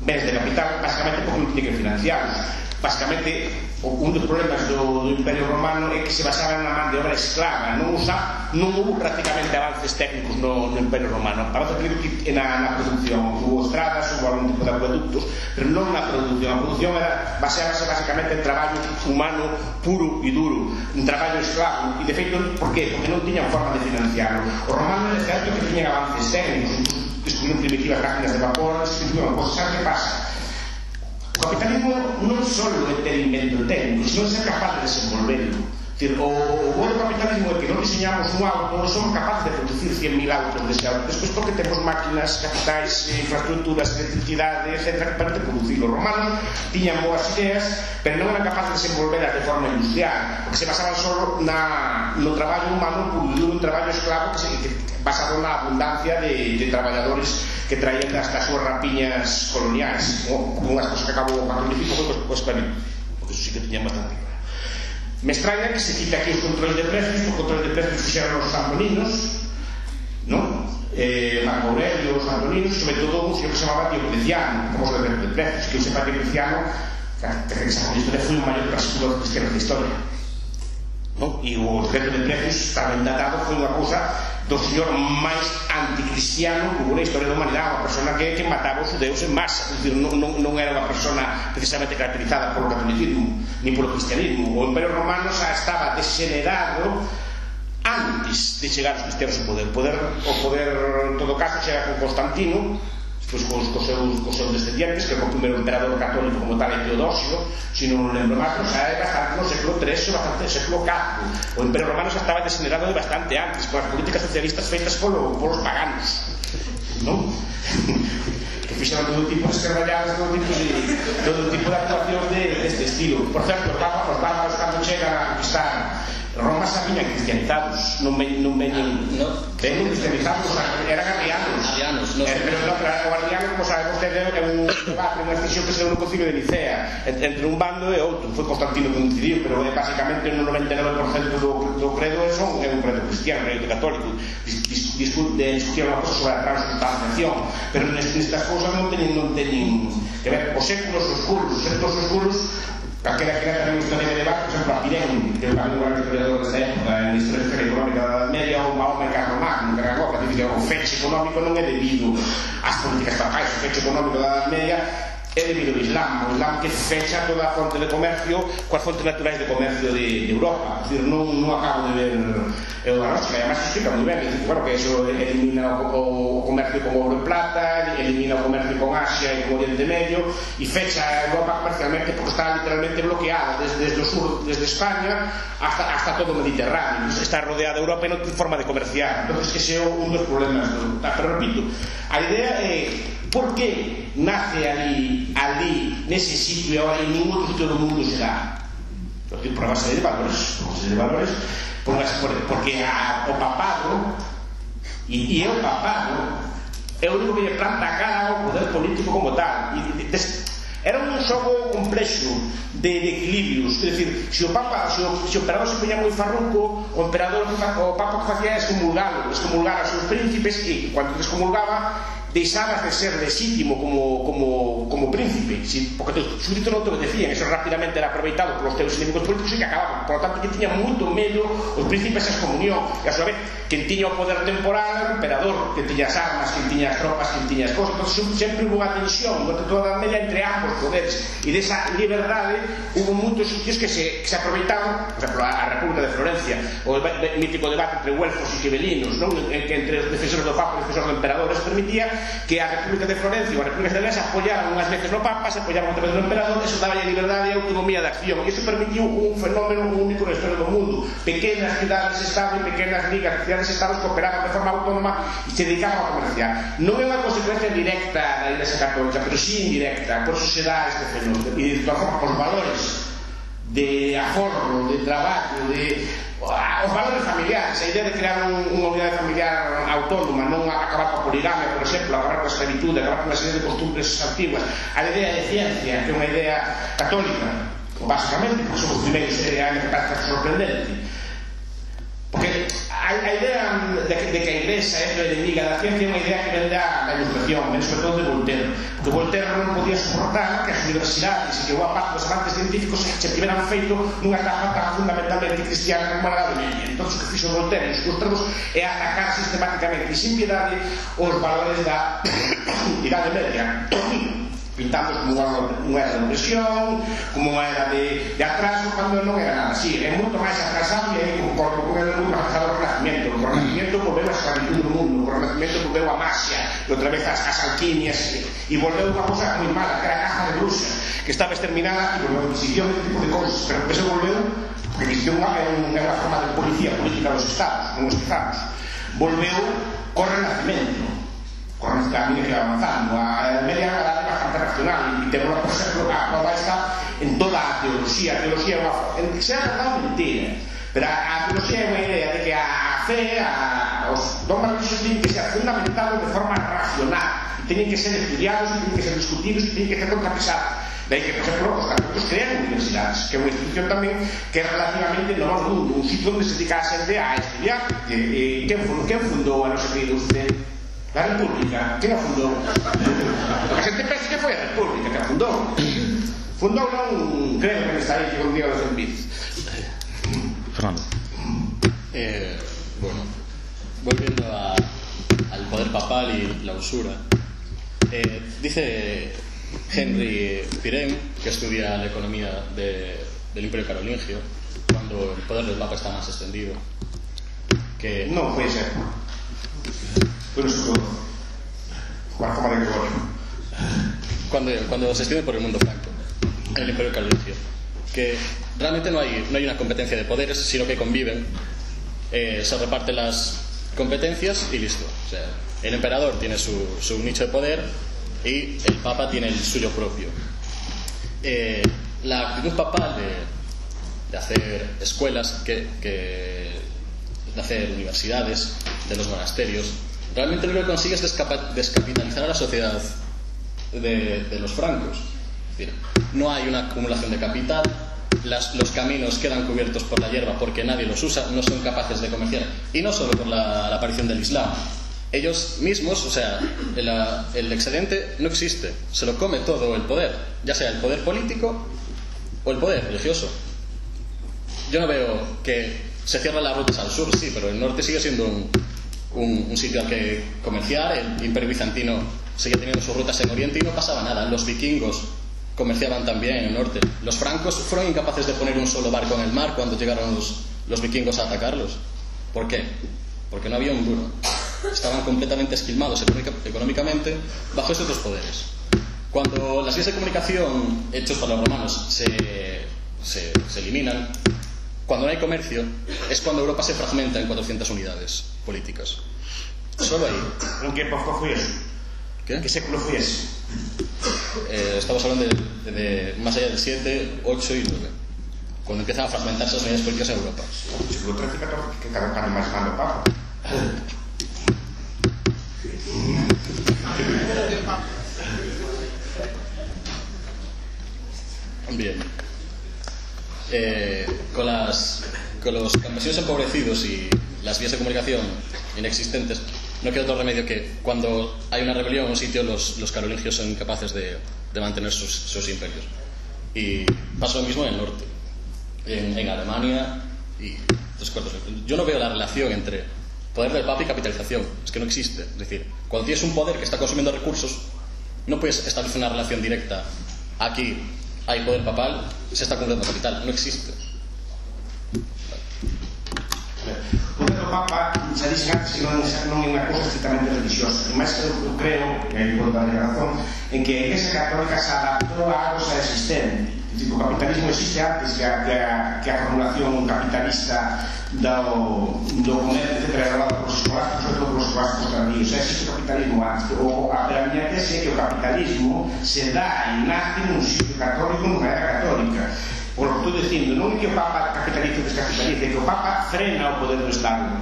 bens de capital, basicamente porque non tiñen que financiarlos. Basicamente, un dos problemas do Imperio Romano é que se basaban na man de obra esclava. Non houve prácticamente avances técnicos no Imperio Romano. Avances técnicos na produción, houve estradas, houve algún tipo de acueductos, pero non na produción. A produción baseábase basicamente en traballo humano puro e duro, en traballo esclavo. E de feito, por qué? Porque non tiñan forma de financiarlo. Os romanos é certo que tiñan avances técnicos, descubriron primitivas máquinas de vapor, descubriron cosas. Sabe que pasa? O capitalismo non só é ter invento técnico, sino ser capaz de desenvolverlo. O bueno capitalismo é que non diseñamos un auto e somos capaces de producir 100.000 autos dese auto, despois porque temos máquinas, capitais, infraestructuras, electricidade, etc. para producir. Os romanos tiñan boas ideas, pero non eran capaces de desenvolvelas de forma industrial, porque se basaban só no traballo humano puro e un traballo esclavo basado na abundancia de traballadores que traían das súas rapiñas coloniais, como unhas cosas que acabo magnífico foi o esclavismo, porque eso sí que tiñan bastante. Me extraña que se quite aquí os controles de precios. Os controles de precios fixeron os antoninos, non? Marco Aurelio, os antoninos, sobre todo un señor que se chamaba Diocleciano, como os de precios, que o sepa Diocleciano, que esa historia foi o maior perseguidor cristiano da historia, non? E o decreto de precios tamén datado foi unha cousa do señor máis anticristiano que hubo na historia da humanidade, unha persona que mataba os judeus en masa, é dicir, non era unha persona precisamente caracterizada polo catolicismo ni polo cristianismo. O Imperio Romano xa estaba degenerado antes de chegar os cristianos ao poder. O poder en todo caso chega con Constantino, pois cos seus descendientes, que é o primeiro emperador católico como tal é Teodosio, se non lembro máis, xa é bastante no século III ou bastante no século IV. O Imperio Romano xa estaba degenerado de bastante antes, con as políticas socialistas feitas polos paganos, non? Que fixeron todo tipo de escarballadas, todo tipo de actuacións deste estilo. Por certo, os bárbaros cando chegan a conquistar Roma xa viñan cristianizados, non veñen cristianizados, eran arrianos, pero o arriano, como sabe vostede, é un debate, unha decisión que se deu no concilio de Nicea entre un bando e outro. Foi Constantino que decidiu, pero basicamente no 99% do credo é un credo cristiano, un credo católico. Discutieron unha cosa sobre a transubstanciación, pero nestas cousas non teñen que ver. Os séculos oscuros, calquera que era tamén historia medieval, por exemplo, a Pirén, que é un gran historiador desa época, en historia económica da Edad Media, ou Mahoma e Carlomagno, que era agora, que o feche económico non é debido ás políticas papais. O feche económico da Edad Media é debido ao Islam, o Islam que fecha toda a fonte de comercio coas fontes naturais de comercio de Europa. É dicir, non acabo de ver a nosa, que además se explica moi ben, claro que eso elimina o comercio con ouro e plata, elimina o comercio con Asia e con Oriente Medio, e fecha a Europa comercialmente porque está literalmente bloqueada desde o sur, desde España hasta todo o Mediterráneo. Está rodeada a Europa e non ten forma de comerciar. Entón, ese é un dos problemas. Pero repito, a idea é por que nace ali nese sitio e agora en ningún outro sitio do mundo se dá. Por unha serie de valores, porque o papado e o papado é o único que lle planta a cara ao poder político como tal. Era un xogo complexo de equilibrios. É dicir, se o emperador se poñía moi farruco, o papa que facía é excomulgar aos seus príncipes, e cando excomulgaba deixabas de ser legítimo como príncipe, porque os súditos non te obedecían. Eso rapidamente era aproveitado polos teus inimigos políticos e que acababan. Por lo tanto, que tiña moito medo os príncipes a excomunión, e a súa vez quen tiña o poder temporal, o emperador, quen tiña as armas, quen tiña as tropas, quen tiña as cosas. Entón sempre hubo unha tensión durante toda a Edad Media entre ambos poderes, e desa liberdade hubo moitos sitios que se aproveitaban. Por exemplo, a República de Florencia, o mítico debate entre güelfos e gibelinos, que entre os defensores do Papa e os defensores do emperador, eso permitía que a República de Florencia ou a República de Iglesia apoyaran unhas veces no Papa, se apoyaran outra vez no emperador. Eso daba a liberdade e a autonomía de acción, e iso permitiu un fenómeno único na historia do mundo. Pequenas cidades-estado e pequenas ligas cidades-estados que operaban de forma autónoma e se dedicaban a comerciar. Non é unha consecuencia directa da Iglesia Católica, pero sí indirecta. Por eso se dá este fenómeno, e de todas formas, os valores de aforro, de traballo, os valores familiares, a idea de crear unha unidade familiar autónoma, non acabar coa poligamia, por exemplo, acabar coa esclavitud, acabar con unha serie de costumbres antiguas, a idea de ciencia, que é unha idea católica, basicamente, porque somos os primeiros anos que parece sorprendente. Porque a idea de que a Iglesia é a enemiga da ciencia é unha idea que ven da Ilustración, ven sobre todo de Voltaire, porque Voltaire non podía soportar que as universidades e que boa parte dos avances científicos se tiveran feito nunha etapa tan fundamentalmente cristiana como a Edade Media. Entón, o que fixo Voltaire e os seus trabos é atacar sistemáticamente e sin piedade os valores da Idade Media, pintamos como unha era de opresión, como era de atraso, cando non era nada así. É moito máis atrasado, e como era moito máis atrasado o Renacimiento. O Renacimiento volveu a esclavitud do mundo, o Renacimiento volveu a magia, e outra vez as alquimias, e volveu unha cosa moi mala, que era a caza de bruxas, que estaba exterminada, e volveu a Inquisición, ese tipo de cousas, pero que se volveu porque isto é unha forma de policía política dos estados, non os estados, volveu co Renacimento. A medida que va avanzando, a media edad é bastante racional e temos, por exemplo, a prova está en toda a teoloxía. A teoloxía é unha sea verdade ou mentira, pero a teoloxía é unha idea de que a fe, os dogmas religiosos teñen que ser fundamentados de forma racional, e teñen que ser estudiados, e teñen que ser discutidos, e teñen que ser contrapesados. De aí que, por exemplo, os católicos crean universidades, que é unha institución tamén que é relativamente no noso mundo, un sitio onde se dedica a xente a estudiar. Quen fundou a non sei que usted? La República, quen a fundou? Porque a xente pensa que foi a República que a fundou. Fundou non, creo que está aí que un día los envides. Fernando. Bueno, volviendo al poder papal y la usura, dice Henry Pirenne, que estudia la economía del Imperio Carolingio, cuando el poder del Papa está más extendido, que non puede ser. Pero eso Juan Fama de Gregorio, cuando se extiende por el mundo franco, en el Imperio Carolingio, que realmente no hay una competencia de poderes, sino que conviven, se reparten las competencias y listo. O sea, el emperador tiene su nicho de poder y el Papa tiene el suyo propio. La actitud papal de hacer escuelas, de hacer universidades, de los monasterios, realmente lo que consigue es descapitalizar a la sociedad de los francos. Es decir, no hay una acumulación de capital, los caminos quedan cubiertos por la hierba porque nadie los usa, no son capaces de comerciar, y no solo por la aparición del Islam. Ellos mismos, o sea, el excedente no existe, se lo come todo el poder, ya sea el poder político o el poder religioso. Yo no veo que se cierran las rutas al sur, sí, pero el norte sigue siendo un sitio al que comerciar. El Imperio Bizantino seguía teniendo sus rutas en Oriente y no pasaba nada. Los vikingos comerciaban también en el norte. Los francos fueron incapaces de poner un solo barco en el mar cuando llegaron los vikingos a atacarlos. ¿Por qué? Porque no había un duro. Estaban completamente esquilmados económicamente bajo esos dos poderes. Cuando las vías de comunicación hechos por los romanos se eliminan, cuando no hay comercio, es cuando Europa se fragmenta en 400 unidades políticas. Solo ahí. ¿En qué época fue eso? ¿Qué? ¿En qué século fue eso? Estamos hablando de más allá del 7, 8 y 9, cuando empiezan a fragmentarse las unidades políticas en Europa. El siglo 13 y 14, que cada vez más mando papa. Bien. Con los campesinos empobrecidos y las vías de comunicación inexistentes, no queda otro remedio que cuando hay una rebelión en un sitio, los carolingios son incapaces de mantener sus imperios. Y pasa lo mismo en el norte, en Alemania y tres cuartos. Yo no veo la relación entre poder del Papa y capitalización, es que no existe. Es decir, cuando tienes un poder que está consumiendo recursos, no puedes establecer una relación directa. Aquí hay poder papal, se está acumulando capital, no existe. O poder do Papa, xa dixen antes, que non é unha cousa estrictamente religiosa. E máis que eu creo, e aí por darle razón, en que a Iglesia Católica se adaptou a algo xa existente. O capitalismo existe antes que a formulación capitalista do comercio, etc., por os escolásticos, sobre todo por os escolásticos tardíos. Existe o capitalismo antes. A miña tese é que o capitalismo se dá e nace nun sitio católico, nunha era católica. Por lo que estou dicindo, non é que o Papa capitalice ou descapitalice, é que o Papa frena o poder do Estado,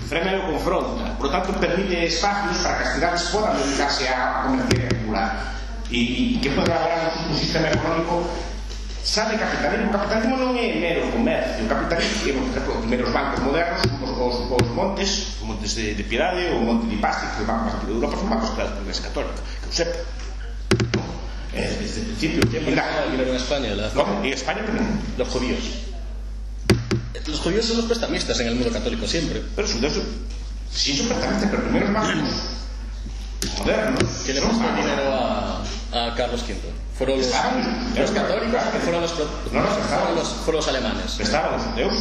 frena e o confronta, por lo tanto permite espacios para que as cidades podan dedicarse a comerciar e a acumular, e que poda haber un sistema económico xa de capitalismo. O capitalismo non é mero comercio, o capitalismo, por exemplo, os primeiros bancos modernos, os montes de Piedade, o monte de Ipasti, que é o banco máis antigo de Europa, son bancos creados por a Iglesia Católica, que o sepa. Desde el principio en España, ¿cómo? Y España también. Los judíos son los prestamistas en el mundo católico siempre. Pero son sí son prestamistas, pero primero los bancos modernos. ¿Quién le prestó dinero a Carlos V? ¿Fueron los católicos o fueron los alemanes? Prestaban los judeos.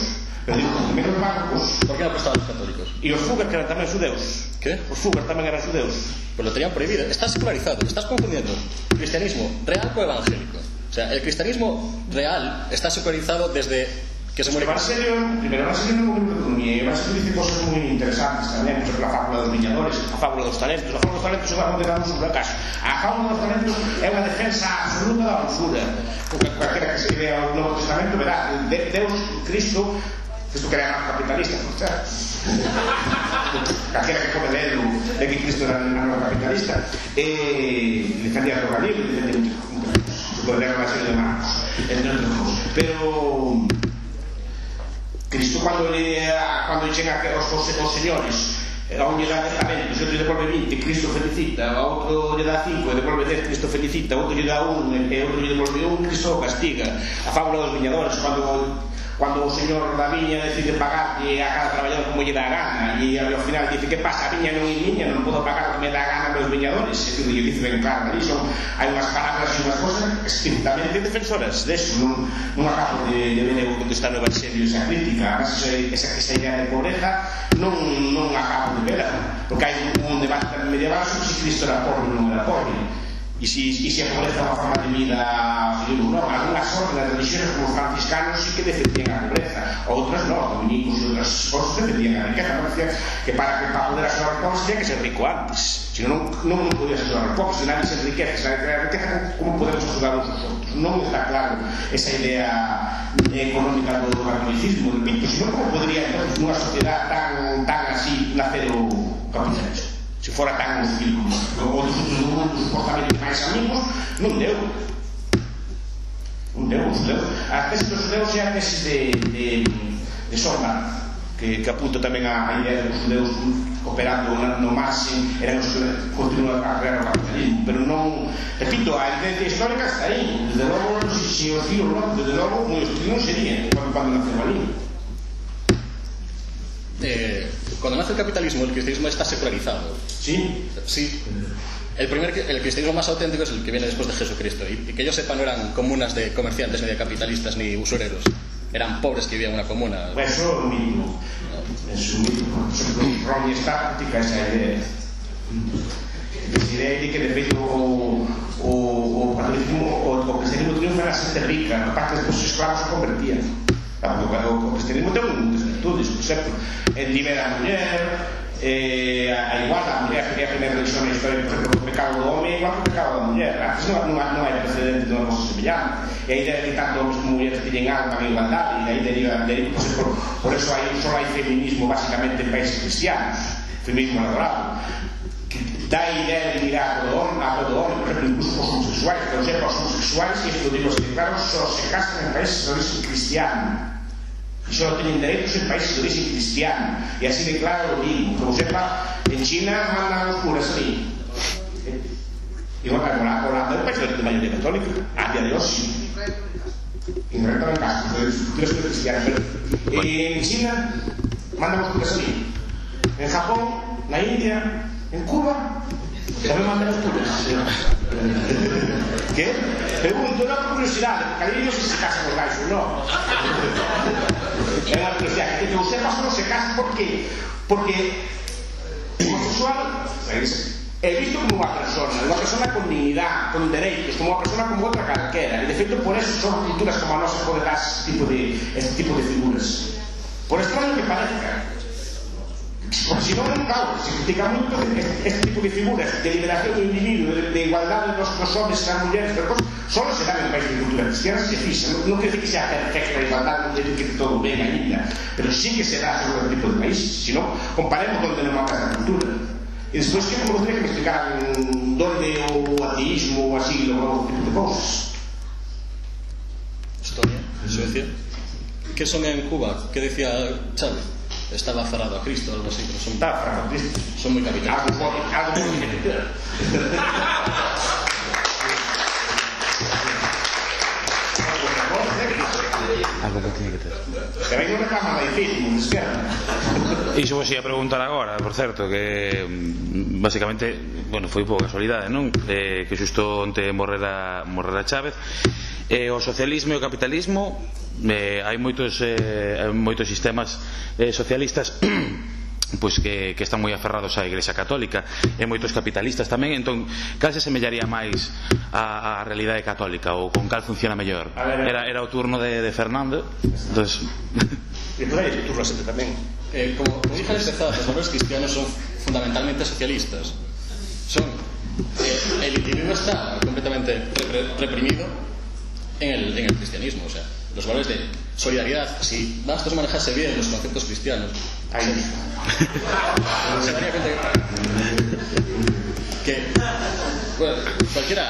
Pero digo, los primeros bancos. ¿Por qué no prestaban los católicos? Y los Fugger, que eran también judeos. ¿Qué? Los Fugger también eran judeos. Pues lo tenían prohibido. Estás secularizado, estás confundiendo cristianismo real con evangélico. O sea, el cristianismo real está secularizado desde que se muere Cristo. Primero, Marcelio no es de economía, y Marcelio dice cosas muy interesantes también, por ejemplo, la fábula dos viñadores, a fábula dos talentos. A fábula dos talentos é unha condenada sobre a casa. A fábula dos talentos é unha defensa absoluta da usura. Cualquiera que se lea o Novo Testamento verá, Deus, Cristo que era más capitalista, ¿no? Cualquiera que come leer de que Cristo era más capitalista, defendía el organismo, defendía muchas cosas, la relación de Marcos, entre otras cosas. Pero Cristo, cuando llega os señores, a un lle dá 10 talentos, outro lle devolve 20, Cristo felicita, a outro lle dá 5 e devolve 10, Cristo felicita, a outro lle dá 1 e outro lle devolve 1, Cristo castiga. A fábula dos viñadores, cuando o señor da viña decide pagarlle a cada traballador como lle dá a gana e ao final dice, que pasa, a viña non é miña, non podo pagar o que me dá a gana meus viñadores, e que lle dice ben claro, hai unhas palabras e unhas cosas estrictamente defensoras deso, non acabo de ver eu contestar no Evangelio esa crítica, esa idea de pobreza non acabo de verla, porque hai un debate tamén medieval sobre se Cristo era pobre ou non era pobre. E se a pobreza é unha forma de vida, non, algunhas órdenes religiosas como os franciscanos sí que defendían a pobreza, outras non, dominicos e outras cosas defendían a riqueza, parecía que para poder axudar os pobres tenía que ser rico antes, senón non podías axudar os pobres, se nadie se enriquece, se nadie crea riqueza, como podemos axudar uns aos outros? Non está claro esa idea económica do catolicismo, repito, senón como podría entonces nunha sociedade tan así nacer o capitalismo? Se fora tan hostil como outros do mundo, os comportamentos máis amigos, non deu. A tesis dos judeus é a tesis de Sorna, que apunta tamén a idea dos judeus operando no marxen, eran os que continuan a crear o capitalismo, pero non, repito, a evidencia histórica está aí, desde logo, se os digo non, desde logo, moi hostil non sería cando naceu ali. Cuando nace el capitalismo, el cristianismo está secularizado. ¿Sí? Sí. El cristianismo más auténtico es el que viene después de Jesucristo. Y que yo sepa, no eran comunas de comerciantes, ni de capitalistas, ni usureros. Eran pobres que vivían en una comuna. Pues eso es un mito. Es un mito. Por ejemplo, Ronnie Starr critica esa idea. Esa idea de que, de feito, o cristianismo triunfa na xente rica. Na parte dos esclavos se convertían. O cristianismo ten muitas virtudes, por exemplo, libera a muller, a igualdade, a muller que é a primeira religión na historia, por exemplo, o pecado do home é igual que o pecado da muller. Antes non hai precedente de unha cosa semellante, e a idea de que tanto homens como mulleres teñen algo en igualdade, e aí deriva, por eso só hai feminismo basicamente en países cristianos, feminismo elaborado, que dá a idea de mirar a todo home, por exemplo, incluso os homosexuais, que os homosexuais, e isto digo así, claro, só se casan en países de origen cristiano. E só teñen dereitos en países de origen cristiano, e así de claro lo digo, como sepa, en China mandan os curas ali, igual que Holanda é un país de mayoría católica, a día de hoxe, incorrecto en caso, pero es cristiano, pero en China mandan os curas ali, en Japón, na India, en Cuba, tamén mandan os curas. ¿Qué? Pregunto, non por curiosidade, porque ali non se casan os gaixos, non. É unha curiosidade, que o sepas non se casa, por qué? Porque o homosexual é visto como unha persona con dignidade, con dereitos, como unha persona como outra calquera, e de feito por eso son culturas como a nosa pode dar este tipo de figuras. Por extraño que parezca, porque si non, claro, se critica moito este tipo de figuras de liberación do individuo, de igualdade dos homens e das mulleres, pero solo se dan en países de cultura cristiana, se fixa, non quer dizer que sea perfecta a igualdade, non quer dizer que todo ben ainda, pero sí que se dá sobre este tipo de países, si non, comparemos donde non mata esta cultura. E despois que me gustaría que me explicaran donde o ateísmo ou así logrou este tipo de cousas. Estonia, Suecia. Que son en Cuba? Que decía Chávez? Estaba aferrado a Cristo, algo así, pero son... Estaba aferrado a Cristo. Son moi capitalistas. Algo moi capitalistas. Algo que tiene que ter. Pero aí non reclaman laicismo, esquerda. Iso vos ia preguntar agora, por certo, que basicamente, bueno, foi por casualidade, non? Que xusto onte morrera Chávez. O socialismo e o capitalismo, hai moitos sistemas socialistas pois que están moi aferrados á Igrexa Católica, e moitos capitalistas tamén. Entón, cal se semellaría máis á realidade católica, ou con cal funciona mellor? Era o turno de Fernando. Entonces... E por aí, turno sempre tamén. Como dije al empezar, los valores cristianos son fundamentalmente socialistas. El individuo está completamente reprimido en el cristianismo. O sea, los valores de solidaridad, si bastos manejarse bien los conceptos cristianos, se daría cuenta que bueno, cualquier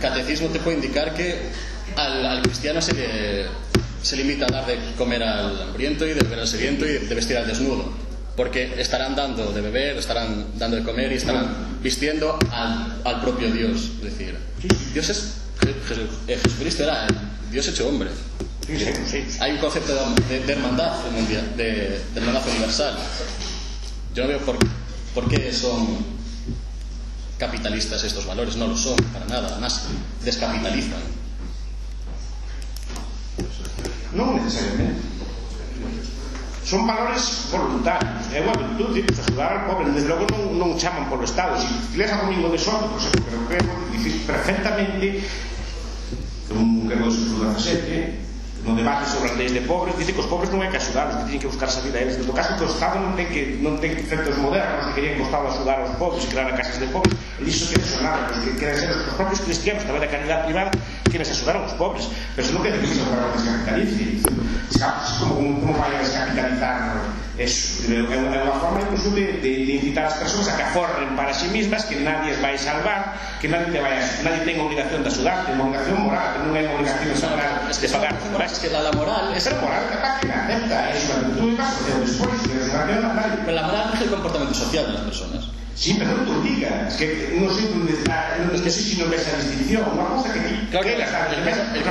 catecismo te puede indicar que al cristiano se limita a dar de comer al hambriento y de beber al sediento y de vestir al desnudo, porque estarán dando de beber, estarán dando de comer y estarán vistiendo al propio Dios. Es decir, Dios es Jesucristo, era el Dios hecho hombre. Hay un concepto de hermandad mundial, de hermandad universal. Yo no veo por qué son capitalistas estos valores. No lo son para nada, además descapitalizan. Non necesariamente. Son valores voluntarios. É unha virtude, pues, axudar ao pobre. Desde logo non chaman polo Estado. Se lees a Domingo de Soto, por exemplo, pero creo dicir perfectamente un creo de Jesús 17 no debate sobre as leis de pobres, dice que os pobres non hai que axudarlos, que tienen que buscar a vida a eles. No caso que o Estado non ten centros modernos que querían que o Estado axudar aos pobres e crear casas de pobres, e iso que sonaba, que queren ser os propios cristianos, tamén da caridade privada, quienes axudaron os pobres. Pero eso non quer decir que se para descapitalice. Como vai a descapitalizar eso? É unha forma incluso de incitar as persoas a que aforren para sí mismas, que nadie as vai salvar, que nadie ten obligación de axudarte, unha obligación moral, que non é unha obligación de pagar. Es que la moral es... Pero moral capaz que la acepta, es una virtud y vas a hacer después, pero la moral es el comportamiento social de las personas. Sí, pero no te obliga. Es que no sé dónde está, no sé si no ves esa distinción. Una cosa que claro, que otra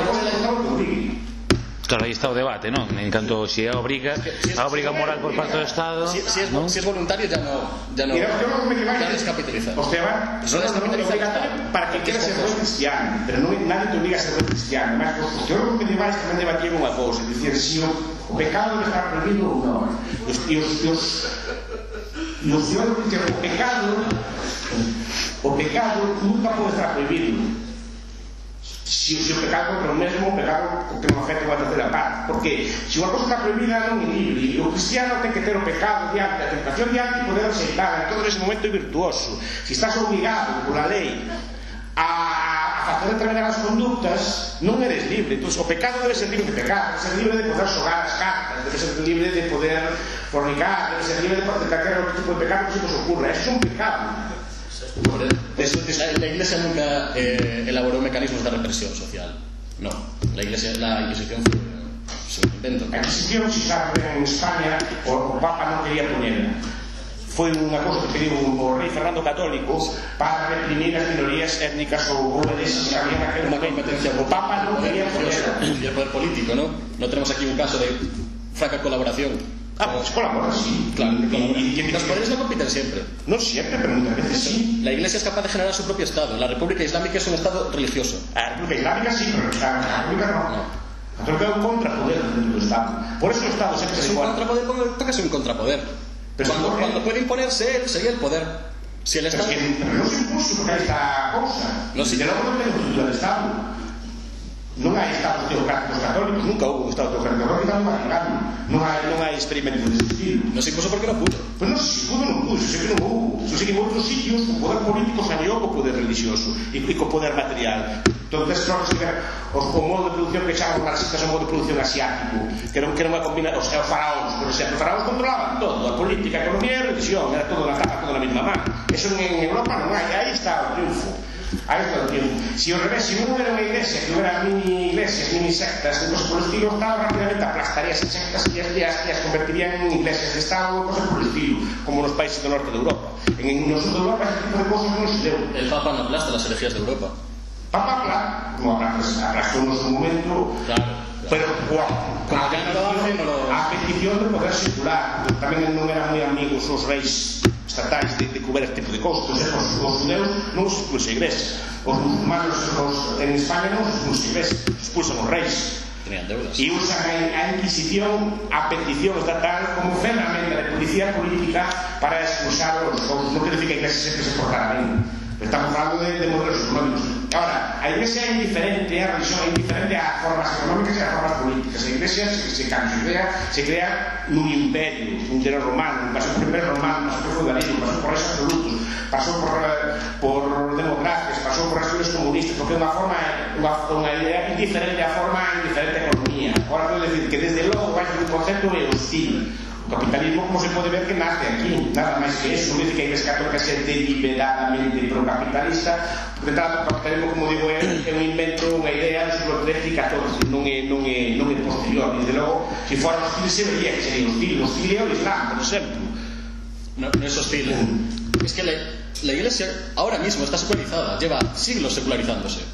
cosa que no te obliga. Claro, aí está o debate, non? En canto se a obriga moral por parte do Estado, si es voluntario ya no descapitaliza. O sea, no es obligatorio para que quieras ser buen cristiano, pero nadie te obliga a ser buen cristiano. Además, yo creo que vais tamén debatir unha cousa, é dicir, si o pecado debe estar prohibido ou non. O pecado nunca pode estar prohibido. Si o pecado contra o mesmo, o pecado que non afecta unha terceira parte. Porque se unha cosa está prohibida non é libre, e o cristiano ten que ter o pecado diante, a tentación diante, e poder aceitar. Entón, nese momento é virtuoso. Se estás obligado pola lei a facer determinadas conductas, non eres libre. Entón, o pecado debe ser libre de pecar, debe ser libre de poder xogar as cartas, debe ser libre de poder fornicar, debe ser libre de calquer outro tipo de pecado que se nos ocurra. Eso é un pecado. La Iglesia nunca elaboró mecanismos de represión social. No, la Inquisición fue un invento. La Inquisición, si sabe, en España o Papa non quería ponerla. Foi unha cousa que pediu o rei Fernando Católico para reprimir as minorías étnicas ou religiosas que había naquele momento. O Papa non quería ponerla. Y el poder político, ¿no? No tenemos aquí un caso de franca colaboración. Pues colabora, sí. Claro, y los poderes no compiten siempre. No siempre, pero muchas veces sí. La Iglesia es capaz de generar su propio Estado. La República Islámica es un Estado religioso. La República Islámica sí, pero la República no. La República es un contrapoder dentro del Estado. Por eso el Estado siempre es un contrapoder, porque es un contrapoder. Pero cuando puede imponerse él, sería el poder. Si el Estado... Pero no se impuso porque hay esta cosa. No, si de luego no tengo estructura de Estado. Non hai estados teocráticos católicos, nunca houve un estado teocrático católico no Vaticano, non hai experimentos desse estilo. Non se impuso porque non pudo. Pois non se pudo, non pudo, se que non houve. Se que en outros sitios o poder político saneou co poder religioso e co poder material. Entón, claro, o modo de producción que chaman os marxistas é o modo de producción asiático, que era unha combinación, os faraóns, por exemplo, os faraóns controlaban todo, a política, a economía e a religión, era todo na capa, toda na mesma man. Eso en Europa non hai, aí está o triunfo. Ahí está el tiempo. Si ao revés, si non hubiera unha iglesia, que hubiera mini iglesias, mini sectas, cosas por el estilo, o Estado rápidamente aplastaría esas sectas y las convertirían en iglesias de Estado o cosas por el estilo, como nos países del norte de Europa. En el sur de Europa ese tipo de cosas non se deu. El Papa no aplasta las herejías de Europa. Papa no aplastó en su momento, claro. Pero como ya no lo hace, no lo... a petición de poder circular. Tamén non eran moi amigos os reis estatais de cubrir este tipo de costos. Os judeus non os expulsa a iglesia, os musulmanos en España non os expulsa a iglesia, expulsan os reis. tenían deudas. E usan a Inquisición, a petición estatal, como ferramenta de policía política para expulsar os non quero dicir que a Iglesia sempre se portará ben. Estamos falando de modelos económicos. Ahora, a Iglesia é indiferente, a religión é indiferente a formas económicas e a formas políticas. A Iglesia se crea nun imperio romano, pasou por imperio romano, pasou por feudalismo, pasou por reyes absolutos, pasou por democracias, pasou por regimes comunistas, porque é unha idea indiferente a forma e indiferente a economía. Ahora, podo decir que desde logo vai ser un concepto hostil. O capitalismo, como se pode ver, que nace aquí, nada máis que eso. Non dice que a Iglesia Católica sea deliberadamente pro-capitalista, porque tanto o capitalismo, como digo, é un invento, unha idea do siglo XIII e XIV, non é posterior. Desde logo, se fora hostil, se vería que sería hostil. Hostil é o Islam, por exemplo. No es hostil. Es que la Iglesia ahora mismo está secularizada, lleva siglos secularizándose.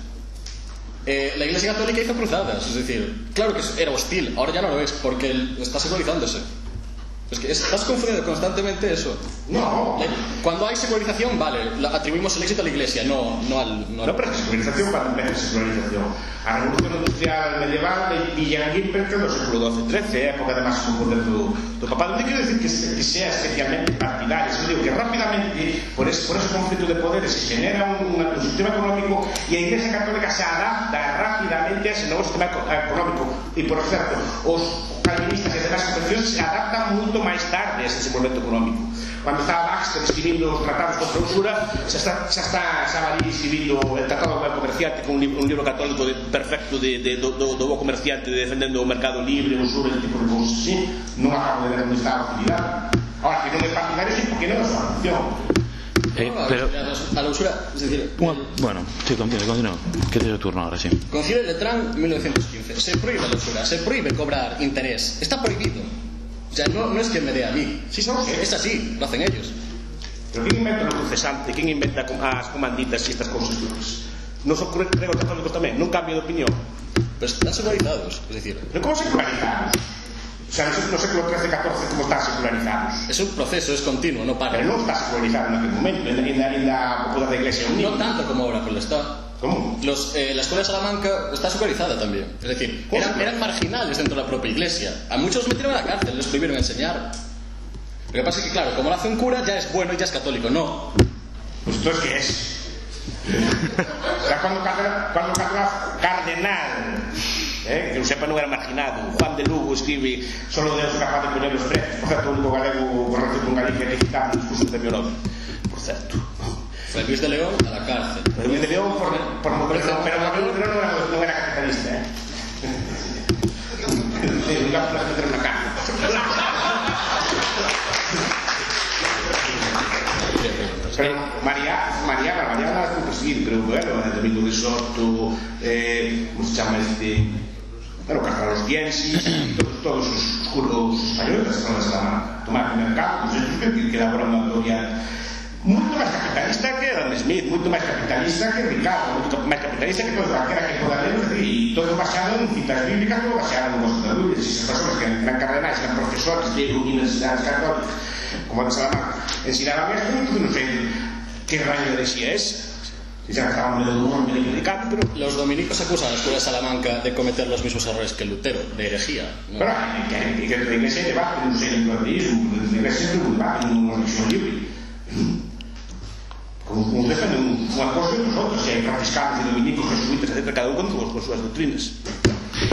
La Iglesia Católica hizo cruzadas, es decir, claro que era hostil, ahora ya no lo es, porque está secularizándose. Es que estás confundiendo constantemente eso. No. Cuando hay secularización, vale, atribuimos el éxito a la Iglesia, no al... No, pero secularización, cuando empieza secularización. A revolución industrial medieval pillan aquí perto do século XII, época de máximo poder do papado. Non quero decir que sea especialmente partidario, sino digo que rápidamente, por ese conflicto de poderes, se genera un sistema económico e a Iglesia Católica se adapta rápidamente a ese novo sistema económico. E, por certo, os calvinistas e demais concepcións se adaptan moito máis tarde a ese desenvolvemento económico. Cando estaba Baxter escribindo os tratados contra a usura, xa estaba ali escribindo el tratado do comerciante, con un libro católico perfecto do bo comerciante defendendo o mercado libre, o usura, ese tipo de cousas así. Non acabo de ver onde está a utilidade. Ahora, que non é partidario, sí, porque non é a súa función. Pero a la usura, es decir, bueno, sí, continúa. ¿Qué es el turno ahora, sí? Concilio de Letrán, 1915. Se prohíbe la usura, se prohíbe cobrar interés. Está prohibido. O sea, no es que me dé a mí. Sí, son es así, lo hacen ellos. Pero ¿quién inventa lo cesante? ¿Quién inventa as comanditas y estas cosas? ¿No son gregos católicos tamén? ¿Non cambio de opinión? Pero están secularizados, es decir... ¿Pero cómo secularizados? O sea, no século XIII, XIV, ¿cómo están secularizados? Es un proceso, es continuo, no para. Pero non está secularizado en aquel momento, en la popular da Iglesia Unida. No tanto como ahora, pero está. ¿Cómo? La escuela de Salamanca está secularizada también. Es decir, eran marginales dentro de la propia iglesia. A muchos los metieron a la cárcel, les prohibieron enseñar. Lo que pasa es que, claro, como lo hace un cura, ya es bueno y ya es católico. No. Pues entonces, ¿qué es? O sea, cuando cardenal, que eu sepa non era marginado, Juan de Lugo escribe solo Deus capaz de poñer os precios, por certo, o único galego correcto con Galicia que citaba nos cursos de Premio Nobel, por certo. Fue Luis de León a la cárcel. Luis de León pero Luis de León non era capitalista, digamos que meter na cárcel. Pero María la tuvo que seguir, pero bueno, Domingo de Soto, ¿cómo se llama este? Bueno, Carlos Diensis, todos os españoles que están en Salamanca, Tomás Mercado, que elaboran unha teoría moito máis capitalista que Adam Smith, moito máis capitalista que Ricardo, moito máis capitalista que toda aquela que poda ler, e todo basado en citas bíblicas, todo basado en os traductores, e esas persoas que eran cardenais, eran profesores de universidades católicas, como en Salamanca, ensinaban esto, entonces non sei que rayo de si es. Los dominicos acusan a la escuela de Salamanca de cometer los mismos errores que Lutero, de herejía, ¿no? Pero que la iglesia debate, no sé, el ateísmo, la iglesia es un debate, una religión libre. Como defenden unha cosa e nosotros, se hai franciscanos e dominicos, jesuitas, etc., cada un con súas doctrinas.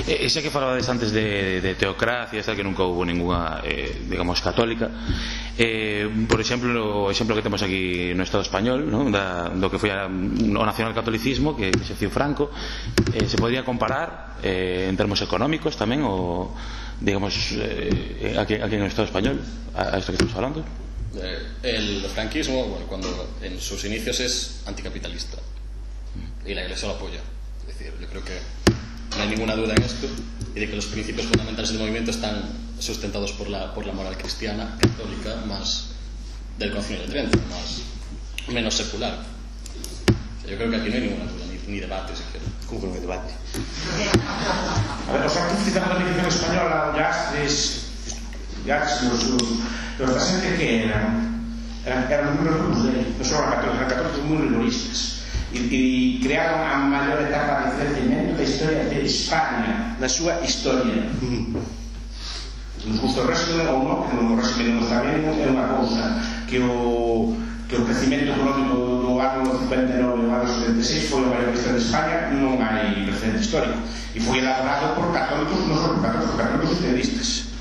Xa que falabades antes de teocracia, que nunca houve ninguna, digamos, católica, por exemplo, o exemplo que temos aquí no Estado español, ¿no? Do que foi o nacionalcatolicismo que exerciu Franco, se podría comparar en termos económicos tamén, o, digamos, aquí en el Estado español, a esto que estamos hablando. El franquismo, bueno, cuando en sus inicios es anticapitalista y la Iglesia lo apoya. Es decir, yo creo que no hay ninguna duda en esto y de que los principios fundamentales del movimiento están sustentados por la moral cristiana, católica, más del Concilio de Trento, menos secular. O sea, yo creo que aquí no hay ninguna duda, ni debate siquiera. ¿Cómo que no hay debate? A ver, los artistas de la religión española, los presentes que eran muy rigorosos, no solo eran católicos muy rigoristas. e crearon a maior etapa de crecimiento da historia de España, na súa historia. Nos gusta o régimen ou non, que o régimen non está ben, é unha cousa que o crecimiento económico do ano 59 ao ano 76 foi o maior da historia de España, non hai precedente histórico, e foi elaborado por católicos, non só por católicos socialistas,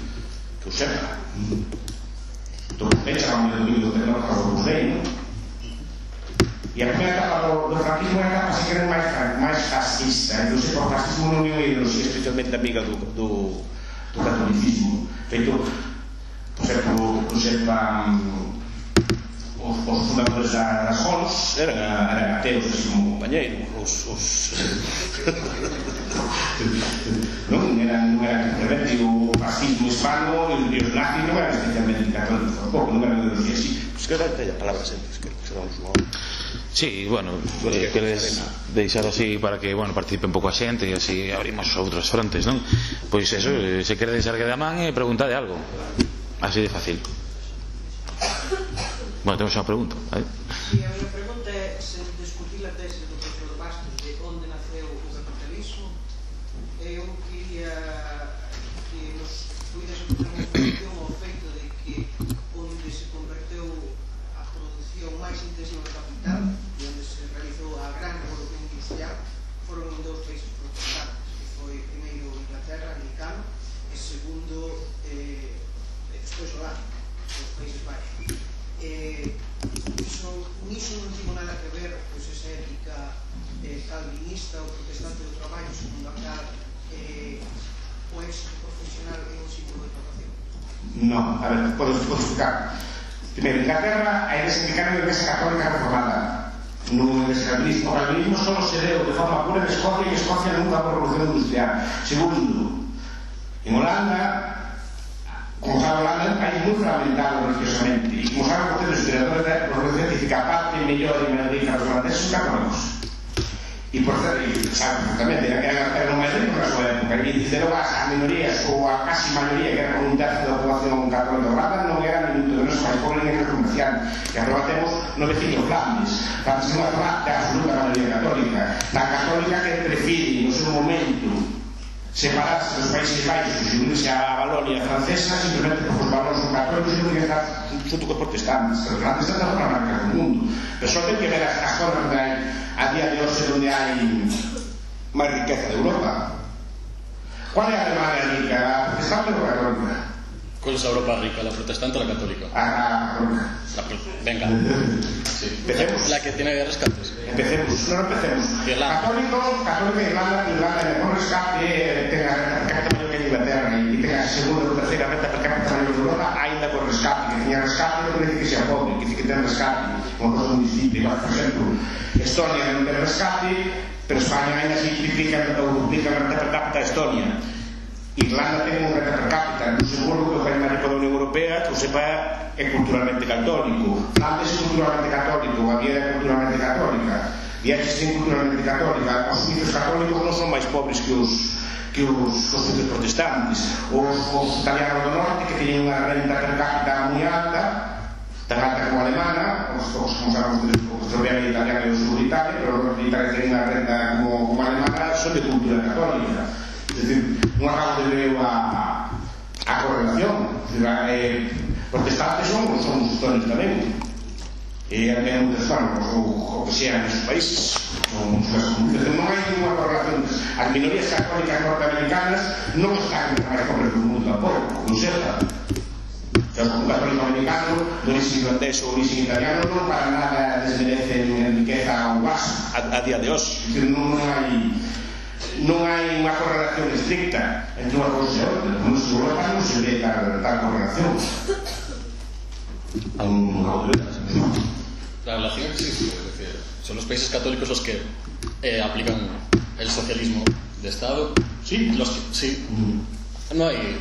que o sepa. Entón, chamamos de domingo de Tenor para o Reino. E a primeira etapa do franquismo é a etapa, se queren, máis fascista. Entón, se por fascismo non é unha ideoloxía especialmente amiga do catolicismo. Feito, por exemplo, os fundadores das JONS eran ateos, así como compañeiro. Non era realmente o fascismo hispano e os nazis non eran especialmente católicos tampouco, non eran ideoloxía así. Pois que agora teña palabras antes, que se damos unha hora. Sí, bueno, queres deixar así para que, bueno, participe un pouco a xente e así abrimos outros frontes, non? Pois eso, se quere deixar que da man e preguntade algo, así de fácil. Bueno, temos unha pregunta, ¿vale? Sí, a miña pregunta é se discutir a tese do profesor Bastos de onde naceu o capitalismo. Eu quería que nos puides facer unha explicación ao feito de que onde se converteu a produción máis intensiva do capital e onde se realizou a gran revolución industrial foron en dous países protestantes, que foi primeiro Inglaterra, americano, e segundo despois Holanda, os Países Baixos. Niso non tivo nada que ver pois esa ética calvinista ou protestante do traballo, segundo a cal o éxito profesional é un símbolo de vocación. Non, a ver, podo explicar. Primeiro, Inglaterra, a Iglesia Anglicana é a Iglesia Católica reformada. Non é o calvinismo só se deu de forma pura en Escocia, e Escocia nunca por revolución industrial. Segundo, en Holanda, como sabe, Holanda é un país moi fragmentado religiosamente, e como sabe, porque os historiadores da revolución dicen que a parte mellor e menos rica dos holandeses son católicos. E por certo, sabe perfectamente, era non máis rico na súa época, e diceron as minorías ou a casi maioría, que era como un tercio da población católica holanda, non era ni muito menos máis pobre nin era comercial. E agora temos no veciño Flandes. Flandes é unha zona de absoluta maioría católica, tan católica que prefire no seu momento separarse dos Países Baixos e unirse a Valonia francesa simplemente porque os valores son católicos e non querían estar xunto cos protestantes. Os grandes están na marca do mundo, pero só ten que ver as zonas onde hai a día de hoxe onde hai máis riqueza de Europa. Qual é a Alemania rica? A protestante ou a católica? ¿Cuál es la Europa rica? ¿La protestante o la católica? A católica. Venga. Sí. Empecemos. La que tiene rescates. Empecemos. Non empecemos. Católica Irlanda é con rescate, ten a renta per capita maior que Inglaterra e ten a segunda ou terceira renta per capita maior de Europa, ainda con rescate. Que tiña rescate non quer dizer que sea pobre, que dice que ten rescate. Unha cosa moi distinta. Por exemplo, Estonia non ten rescate, pero España ainda se triplica ou duplica a renta per capita a Estonia. Irlanda ten unha renta per capita. Luxemburgo, que é o país máis rico da Unión Europea, que o sepa, é culturalmente católico. Flandes é culturalmente católico, a Viera é culturalmente católica, Viaxes é culturalmente católica. Os suizos católicos non son máis pobres que os suizos protestantes. Os italianos do norte, que teñen unha renta per capita moi alta, tan alta como a alemana, como sabemos o estropiano italiano e o sur de Italia, pero o norte de Italia ten unha renta como a alemana, son de cultura católica. É dicir, non acabo de ver a correlación. Protestantes son musulmanes tamén, e hai moitos fanos o que sean nesos países, non hai ninguna correlación. As minorías católicas norteamericanas non están máis pobres do mundo tampouco, non sepa. Un católico americano, de origen irlandés ou origen italiano, non para nada desmerecen en riqueza ou vaso a día de hoxe. Non hai unha correlación estricta entre unha cousa e outra. Nos Europa non se ve tal correlación. La relación existe, es decir, son los países católicos los que aplican el socialismo de Estado. Sí. Sí. No hay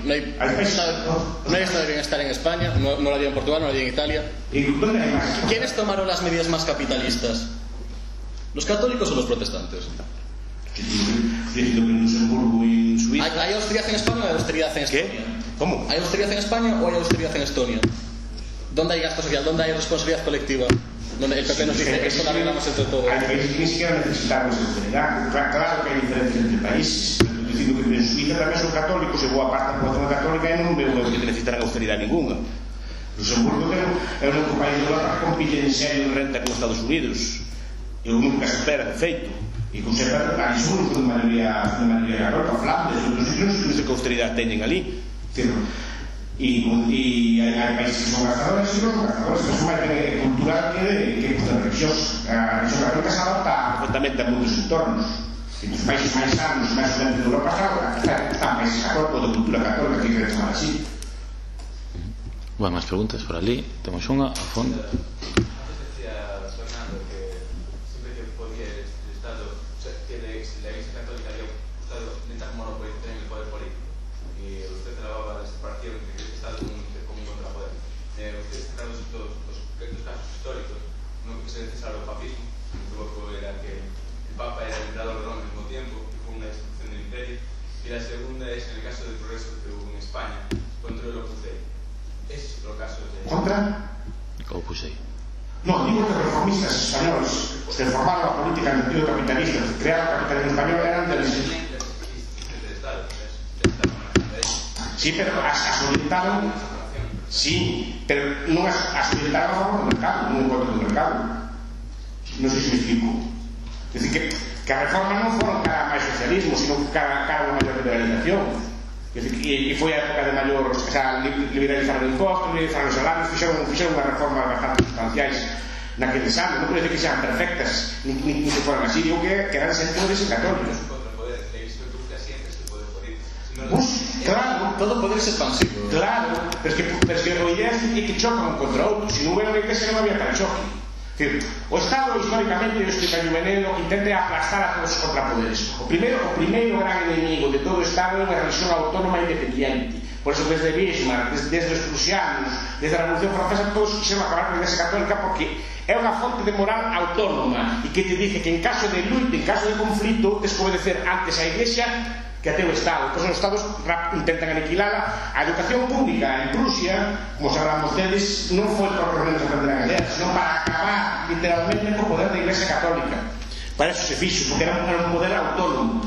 estado de bienestar en España, no lo había en Portugal, no lo había en Italia. ¿Quiénes tomaron las medidas más capitalistas? ¿Los católicos o los protestantes? ¿Hay austeridad en España o hay austeridad en Estonia? ¿Qué? ¿Cómo? ¿Hay austeridad en España o hay austeridad en Estonia? ¿Dónde hay gasto social? ¿Dónde hay responsabilidad colectiva? donde el PP nos dice esto lo arreglamos entre todos. Hay países que ni siquiera necesitamos austeridad. Claro que hay diferencias entre países. Dicindo que en Suiza tamén son católicos e boa parte da población católica e non veo que necesitarán austeridade ninguna. Luxemburgo é o único país de Europa que compite en serio de renta con os Estados Unidos e o nunca se espera, de feito, e con sempre ali son de maioría católica. Flandes, non sei que austeridade teñen ali, e hai países que son gastadores e non son gastadores, que son máis cultural que religiosa. A religión católica se adapta perfectamente a muitos entornos. En os países máis sanos, máis grandes de Europa, están máis católicos de cultura católica, que quere chamar así. Bueno, máis preguntas por ali. Temos unha a fondo. Y la segunda es en el caso del progreso que hubo en España contra el Opus Dei. Ese es otro caso de... ¿Contra? Opus Dei. No, digo que los reformistas españoles, los que formaron la política en el sentido capitalista, los que crearon el capitalismo español eran del Estado. Sí, pero as orientaron... Sí, pero non as orientaron a favor do mercado, non en contra do mercado. Non sei se me explico. Es decir, que a reforma non foron cara a máis socialismo, sino cara a unha maior liberalización. E foi a época de maior, o sea, liberalizaron o imposto, liberalizaron os salarios, fixeron unha reforma bastante sustanciais naqueles anos. Non pode decir que sean perfectas, ni que foran así, digo que eran sentores e católicos. Pues, claro, todo poder es expansivo. Claro, pero es que a idea é que chocan contra outro. Se non hubiera unha iglesia non había tal choque. O Estado históricamente, eu explico a Menelo, que intenta aplastar a todos os contrapoderes. O primeiro gran enemigo de todo o Estado é unha religión autónoma e independiente. Por eso desde Bismarck, desde os prusianos, desde a Revolución Francesa, todos quixeron acabar con a Iglesia Católica porque é unha fonte de moral autónoma e que te dice que en caso de luta, en caso de conflito, tens que obedecer antes a Iglesia que até o Estado. Pois os Estados intentan aniquilala. A educación pública en Prusia, como sabrán vostedes, non foi por menos a aprender a galer, senón para acabar literalmente co poder da Iglesia Católica. Para eso se fixo, porque era un poder autónomo.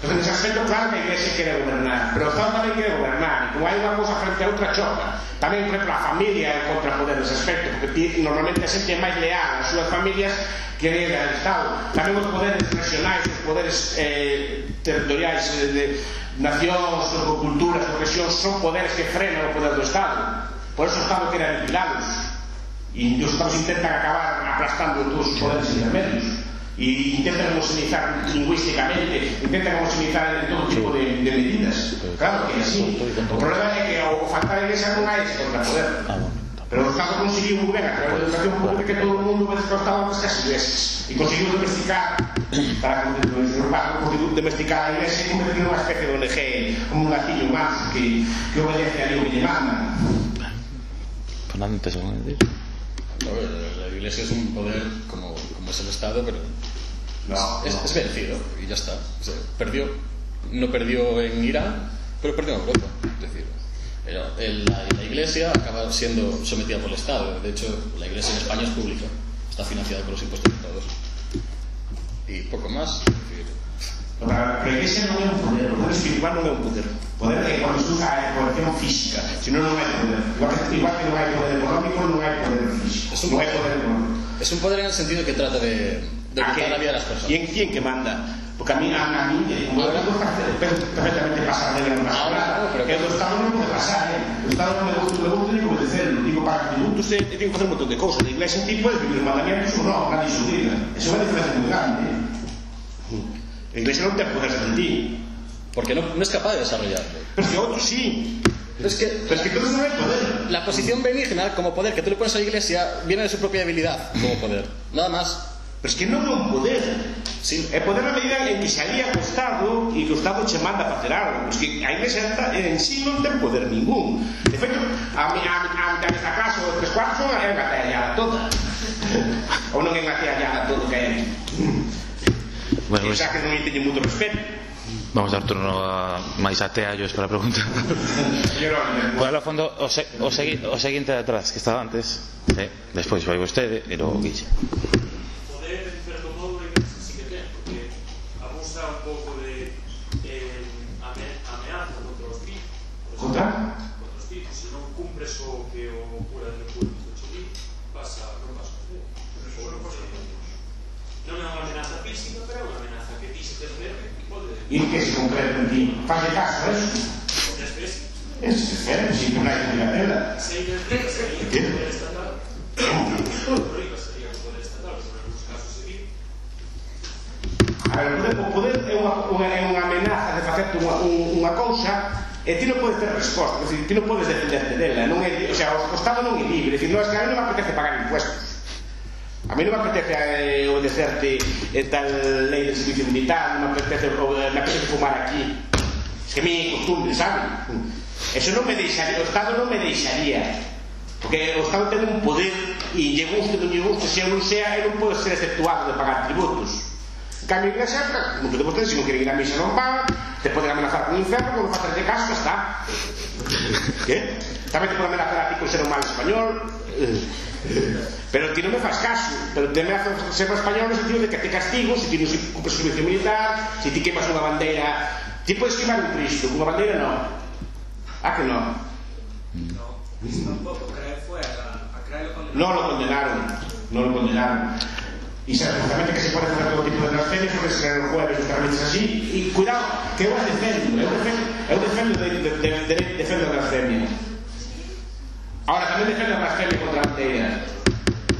Entón, nese aspecto, claro que a Iglesia quere gobernar, pero o Estado tamén quere gobernar, e como hai unha cousa frente a outra choca. Tamén, por exemplo, a familia é o contrapoder nese aspecto, porque normalmente a xente é máis leal ás súas familias que é o Estado. Tamén os poderes regionais, os poderes territoriais de nacións, ou culturas, ou regións, son poderes que frenan o poder do Estado. Por eso o Estado quere aniquilalos, e os Estados intentan acabar aplastando todos os poderes intermedios. E intentan homogeneizar lingüísticamente, intentan homogeneizar en todo tipo de medidas. Claro que é así. O problema é que ao faltar a Iglesia non hai ese contrapoder. Pero o Estado conseguiu moi ben a través da educación pública que todo o mundo obedece ao Estado antes que as iglesias, e conseguiu domesticar domesticar a Iglesia e convertir nunha especie de ONG, como un gatillo manso que obedece a Dios que lle manda. Fernando, ¿te según decir? La Iglesia es un poder como es el Estado, pero es vencido y ya está. O sea, no perdió en Irán, pero perdió en Europa. Es decir, la Iglesia acaba siendo sometida por el Estado. De hecho, la Iglesia en España es pública, está financiada por los impuestos de todos. Y poco más. Pero a Iglesia non é un poder, o poder espiritual non é un poder. Poder é cuando se usa a coerción física, se non hai poder. Igual que non hai poder económico, non hai poder físico. Non hai poder económico. Es un poder en el sentido que trata de quitar la vida de las personas. ¿Y en quién que manda? Porque a mí como yo puedo perfectamente pasar de la nacional, que el Estado non pode pasar, o Estado non me gusta, tiene que obedecerlo. Digo, para que tributos tiene que facer un montón de cosas. La Iglesia en ti puedes vivir los mandamientos o no, nadie se obliga. Eso é unha diferencia moi grande. La Iglesia non ten poder sobre ti. Porque no es capaz de desarrollarlo. Pero es que otros sí. Pero es que entonces no hay poder. La posición benigna como poder que tú le pones a la Iglesia viene de su propia debilidad como poder. Nada más. Pero es que non é un poder. Sí. É poder na medida en que se alía co Estado e que o Estado che manda para hacer algo. Es que a Iglesia en sí non ten poder ningún. De feito, a esta casa o 3/4 é engateallada toda. Ou non é engateallada todo o que hai aquí. Bueno, o sea que non lle teño moito respeto. Vamos a dar turno máis a Teallos para preguntar. Pois, ao fondo, o seguinte de atrás, que estaba antes. Despois vai vostede e logo Guille. Poder, en certo modo, sí que ten, porque abusa un pouco de ameaza contra os tipos. Contra? Contra os tipos. Se non cumpres o que o cura de República de Chile, non pasa os dedos. Non é unha amenaza física, pero é unha amenaza que ti se te refere que pode... E en que se concreta en ti? Faz de caso, eso? Podes ver si. Eso se quere, si non hai que tiratela. Se hai de sería o poder estatal. Riba sería o poder estatal, sobre algúns casos seguir. A ver, o poder é unha amenaza de facerte unha cousa e ti non podes ter resposta, é dicir, ti non podes defenderte dela, non é, o sea, o Estado non é libre, é dicir, non, es que a mí non me apetece pagar impuestos. A mí non me apetece obedecerte tal lei de servicio militar, non me apetece fumar aquí. Es que a mí é costumbre, sabe? Eso non me deixaría, o Estado non me deixaría. Porque o Estado ten un poder e lle guste, non lle guste, se non sea, non pode ser exceptuado de pagar tributos. En cambio, a Iglesia, muchos de vostedes, se non queren ir a misa non pagan, te poden amenazar con un inferno, con non facer de caso, está. ¿Qué? Tamén te poden amenazar a ti con ser un mal español. Pero ti non me faz caso, pero te me hace ser español no sentido de que te castigo se ti non cumpres o servicio militar, se ti quemas unha bandeira. Ti podes quemar un Cristo, unha bandeira non. Ah, que non? No, Cristo tampouco, creo que foi a creerlo condenaron. Non lo condenaron, non lo condenaron. E sabe, justamente que se pode facer todo tipo de blasfemias, porque se crean jueves justamente así. E cuidado, que eu defendo a blasfemia. Ahora tamén defendo a blasfemia contra a bandeira.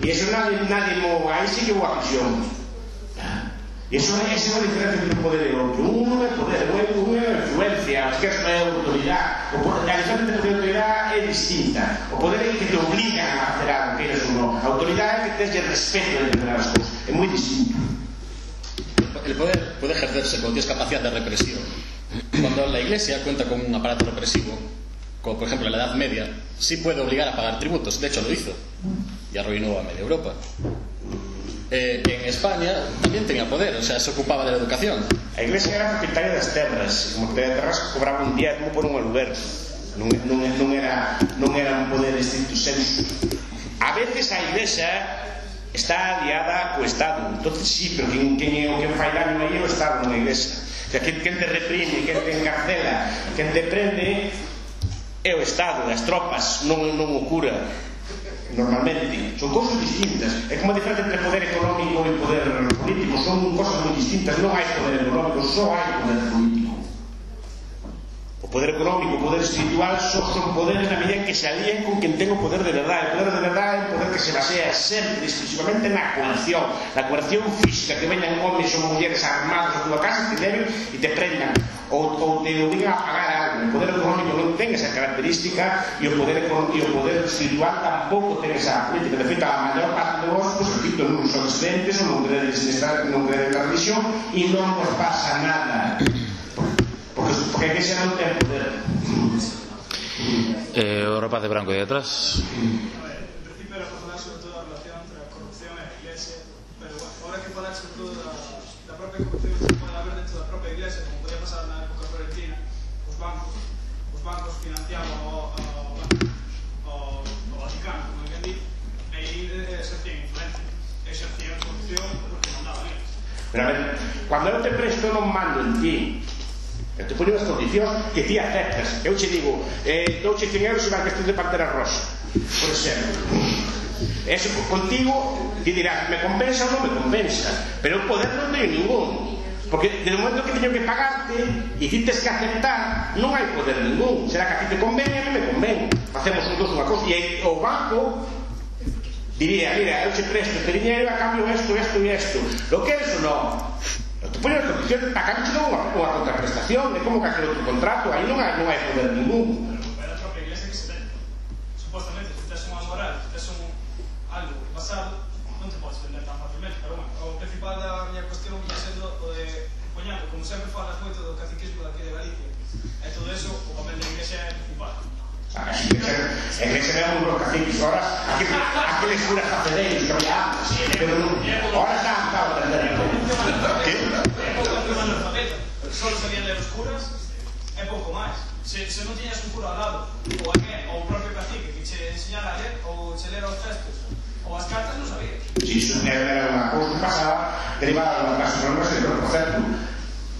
E eso nadie aí sí que vou a prisión. E esa é a diferencia entre un poder e outro. Un é poder, un é influencia, que é autoridade. A diferencia entre poder e autoridade é distinta. O poder é que te obligan a hacer algo, que eres ou non. A autoridade é que tens de respeto de determinadas cousas. É moi distinto. El poder puede ejercerse cuando tienes capacidad de represión. Cuando la Iglesia cuenta con un aparato represivo, como por ejemplo en la Edad Media, sí puede obligar a pagar tributos. De hecho lo hizo y arruinó a media Europa. En España también tenía poder, o sea, se ocupaba de la educación. A Iglesia era propietaria das terras, como propietaria das terras cobraba un día como por un aluguer. Non era un poder estricto sensu. A veces a Iglesia está aliada co Estado, entonces sí, pero quen é o que fai daño aí é o Estado, non a Iglesia. O sea, quen te reprime, quen te encarcela, quen te prende é o Estado, as tropas, non o cura. Normalmente, son cousas distintas. É como a diferencia entre poder económico e poder político, son cousas moi distintas. Non hai poder económico, só hai poder político. O poder económico, o poder espiritual son poderes na medida que se alíen con quen ten o poder de verdade. O poder de verdade é un poder que se basea sempre exclusivamente na coerción física, que veñan homes ou mulleres armados a túa casa, te deben e te prendan ou te obligan a pagar algo. O poder económico non ten esa característica e o poder espiritual tampouco ten esa política. De feito, a maior parte de vos, pues, repito, non son crentes ou non credes en la religión e non vos pasa nada. Porque a Iglesia non ten poder. O rapaz de branco de atrás. En principio era para falar sobre todo a relación entre a corrupción e a Iglesia, pero bueno, ahora que falar sobre todo da propia corrupción que se pode haber dentro da propia Iglesia, como podía pasar na época florentina, os bancos financiaban o Vaticano, como ben di, e aí exercían influencia, exercían corrupción porque mandaban eles. Pero a ver, cando eu te presto non mando en ti. Eu te ponho as condicións que ti aceptas. Eu che digo, douche 100 euros e vas vestido de pantera rosa, por exemplo. Eso contigo, ti dirás, me compensa ou non me compensa, pero o poder non teño ningún. Porque desde o momento que teño que pagarte e ti tes que aceptar, non hai poder ningún. Será que a ti te convén e a mí me convén. Facemos un dos unha cosa. E o banco diría, mira, eu che presto este dinheiro a cambio esto. Lo que es o non? Te pones as condicións, a cambio non unha contraprestación, é como calquer outro contrato, aí non hai poder ningún. Pero é a propia Iglesia que se vende. Supostamente, se tes unha moral, se tes algo basado, non te podes vender tan fácilmente. Pero bueno, o principal da miña cuestión viña sendo o de, poñando, como sempre falas moito do caciquismo daqui de Galicia, e todo eso, o papel da Iglesia é principal. A Iglesia é un dos caciques, ahora aquí les curas cafedeiros que había antes, pero ahora está a entender. só sabían ler os curas e pouco máis. Se non tiñas un cura ao lado, ou o propio cacique que che enseñara a ler, ou che lera os textos, ou as cartas, non sabías. Si, iso era unha cousa que pasaba derivada das normas de por certo.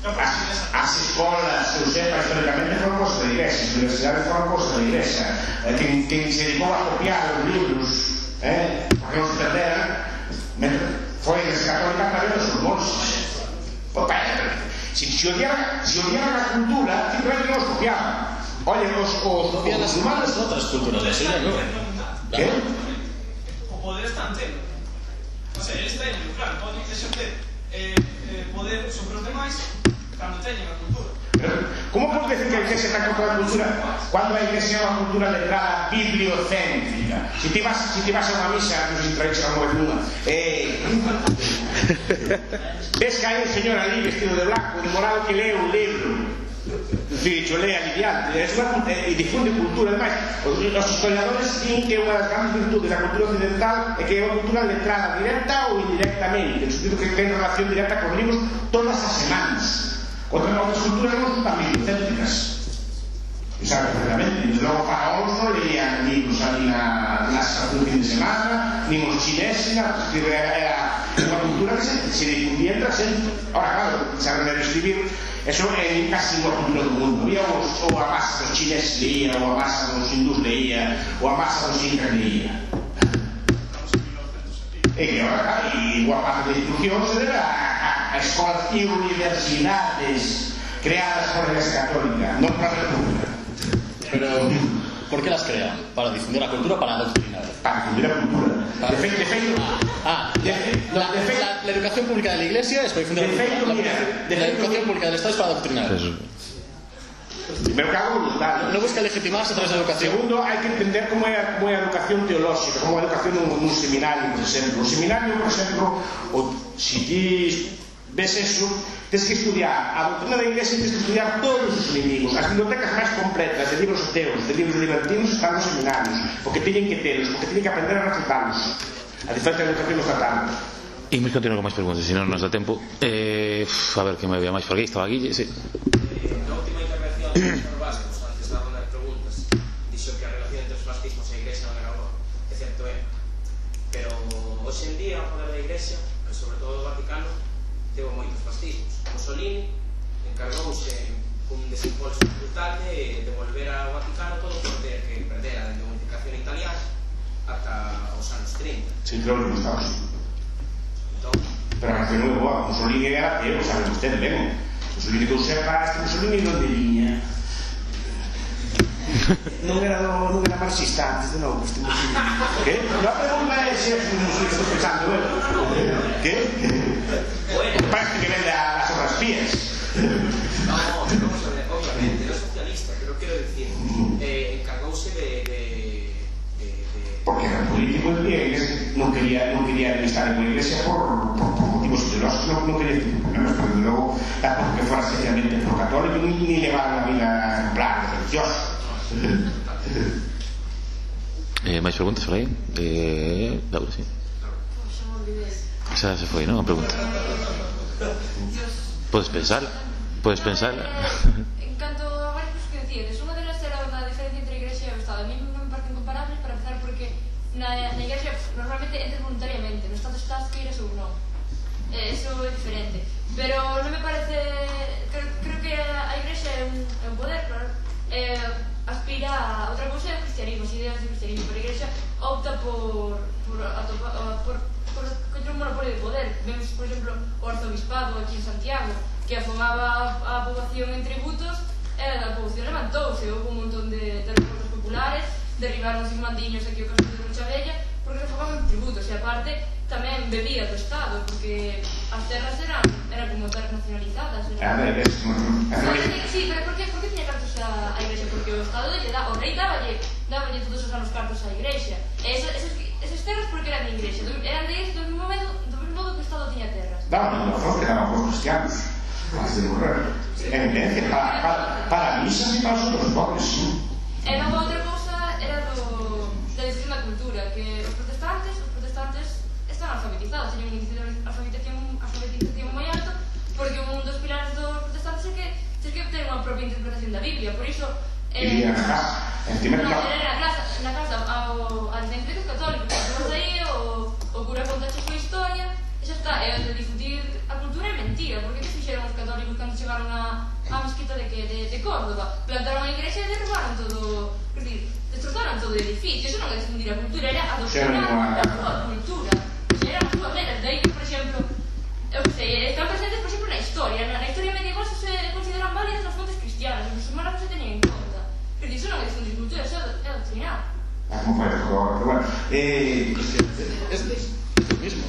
As escolas, eu sepa, históricamente foron cosas da igrexa, as universidades foron cosas da igrexa. Quen se dedicou a copiar os libros, porque non se perderan, foi a igrexa católica tamén dos monxes. Si odiaran a cultura, simplemente non os copiaban. Oye, os Copian as outras culturas, a suya non. ¿Qué? O poder está anteno. O sea, eles teñen, claro, poden exercer poder sobre os demais cando teñen a cultura. Como pode decir que a iglesia está contra a cultura cando a iglesia é unha cultura letrada bibliocéntrica? Si ti vas a unha misa, non sei se traes algo de nunha, ves que hai un señor ali vestido de blanco, de morado, que lee un libro, dicho, lee aliviante, e difunde cultura. Ademais, os historiadores din que unha das grandes virtudes da cultura occidental é que é unha cultura letrada directa ou indirectamente, no sentido que ten relación directa con libros todas as semanas. Outras culturas non son tan bibliocéntricas, sabe perfectamente. Logo faraóns non leían libros ali nas fin de semana, nin os chineses, era unha cultura que se difundía entre a xente. Ahora, claro, saben ler e escribir, eso é casi unha cultura do mundo. Había ou a masa dos chineses leía, ou a masa dos hindús leía, ou a masa dos incas leía. E que ahora, e boa parte da instrucción se debe a escolas e universidades creadas por a Iglesia Católica, non para a República. Pero, por que las crean? Para difundir a cultura ou para adoctrinar? Para difundir a cultura. De feito, la educación pública de la Iglesia es para difundir a cultura. La educación pública del Estado es para adoctrinar. Primero que algo brutal. No busca legitimarse a través de educación. Segundo, hai que entender como é a educación teolóxica, como é a educación nun seminario, por exemplo. O seminario, por exemplo, si ti ves eso, tens que estudiar a doutrina da Iglesia, tens que estudiar todos os enemigos. As bibliotecas máis completas de libros ateos, de libros libertinos, están nos seminarios, porque teñen que telos, porque teñen que aprender a recitarlos. A diferencia da educación nos tratamos. E me continuo con máis preguntas, se non nos dá tempo. A ver que me vea máis por aquí. Estaba Guille, sí. Na última intervención do Sr. Vázquez, antes da ronda de preguntas, dixo que a relación entre os fascismos e a Iglesia non era boa. É certo, pero hoxe en día o poder da Iglesia, e sobre todo o Vaticano, teve moitos fascismos. Mussolini encargouse cun desimpulso brutal de devolver ao Vaticano todo o poder que perdera dende a unificación italiana ata os anos 30. Sí, creo que no estaba así. Pero a relación non é boa. Mussolini era ateo, saben ustedes, ben. Mussolini que eu sepa, Mussolini non de liña. Non era marxista antes de novo, este Mussolini. Que? A pregunta é se é Mussolini que estou pensando, que? Parece que vende as obras pías. No, vamos a ver, obviamente, era socialista, pero quero dicir, encargouse de porque era político e a Iglesia non quería estar en a Iglesia por motivos ideológicos, non quería ter problemas, porque logo tampouco que fora especialmente pro católico ni levar unha vida ejemplar, religiosa. Máis preguntas por aí? Laura, sí. Esa se foi, non? A pregunta. Podes pensarla. En canto a varias cosas que decíades, unha delas era a diferencia entre a Iglesia e o Estado. A mí non me parecen comparables, para empezar, porque na Iglesia normalmente entres voluntariamente, no Estado estás queiras ou non. Eso é diferente. Pero non me parece... Creo que a Iglesia é un poder, claro. Aspira a outra cousa é o cristianismo, as ideas do cristianismo. Pero a Iglesia opta por contra un monopolio de poder. Vemos, por exemplo, o arzobispado aquí en Santiago, que afogaba a poboación en tributos, e a poboación levantouse, houve un montón de revoltas populares, derribaron os mandiños aquí o caso de Rochabella, porque se afogaban en tributos, e aparte tamén bebía do Estado, porque as terras eran como terras nacionalizadas. Sí, pero por que tiña cartos a Iglesia? Porque o Estado o rei dáballe todos os anos cartos á Iglesia, e esas terras porque eran de Iglesia, eran de do mesmo modo que o Estado tiña terras. Daban razón que daban por cristianos antes de morrer, en evidencia, para misas e para os outros pobres. E logo outra cousa era da difusión da cultura, que os protestantes están alfabetizados, teñen un índice de alfabetización moi alto, porque un dos pilares dos protestantes é que ten unha propia interpretación da Biblia, por iso... Vivía na casa, na casa ao centro católico, que vas aí, o cura contaxe a súa historia, e xa está, e de difundir a cultura é mentira, porque que fixeron os católicos cando chegaron á mesquita de Córdoba? Plantaron a igrexa e derrubaron todo, quer dizer, destrozaron todo o edificio, eso non é difundir a cultura, era adopcionar a súa cultura, era a súa mera, de aí que, por exemplo, eu sei, están presentes, por exemplo, na historia medieval se consideran válidas nas fontes cristianas, os musulmanos non se tenían en conta. Quer dizer, iso non é difundir cultura, iso é adoctrinar. Como fai agora, pero bueno. Es lo mismo.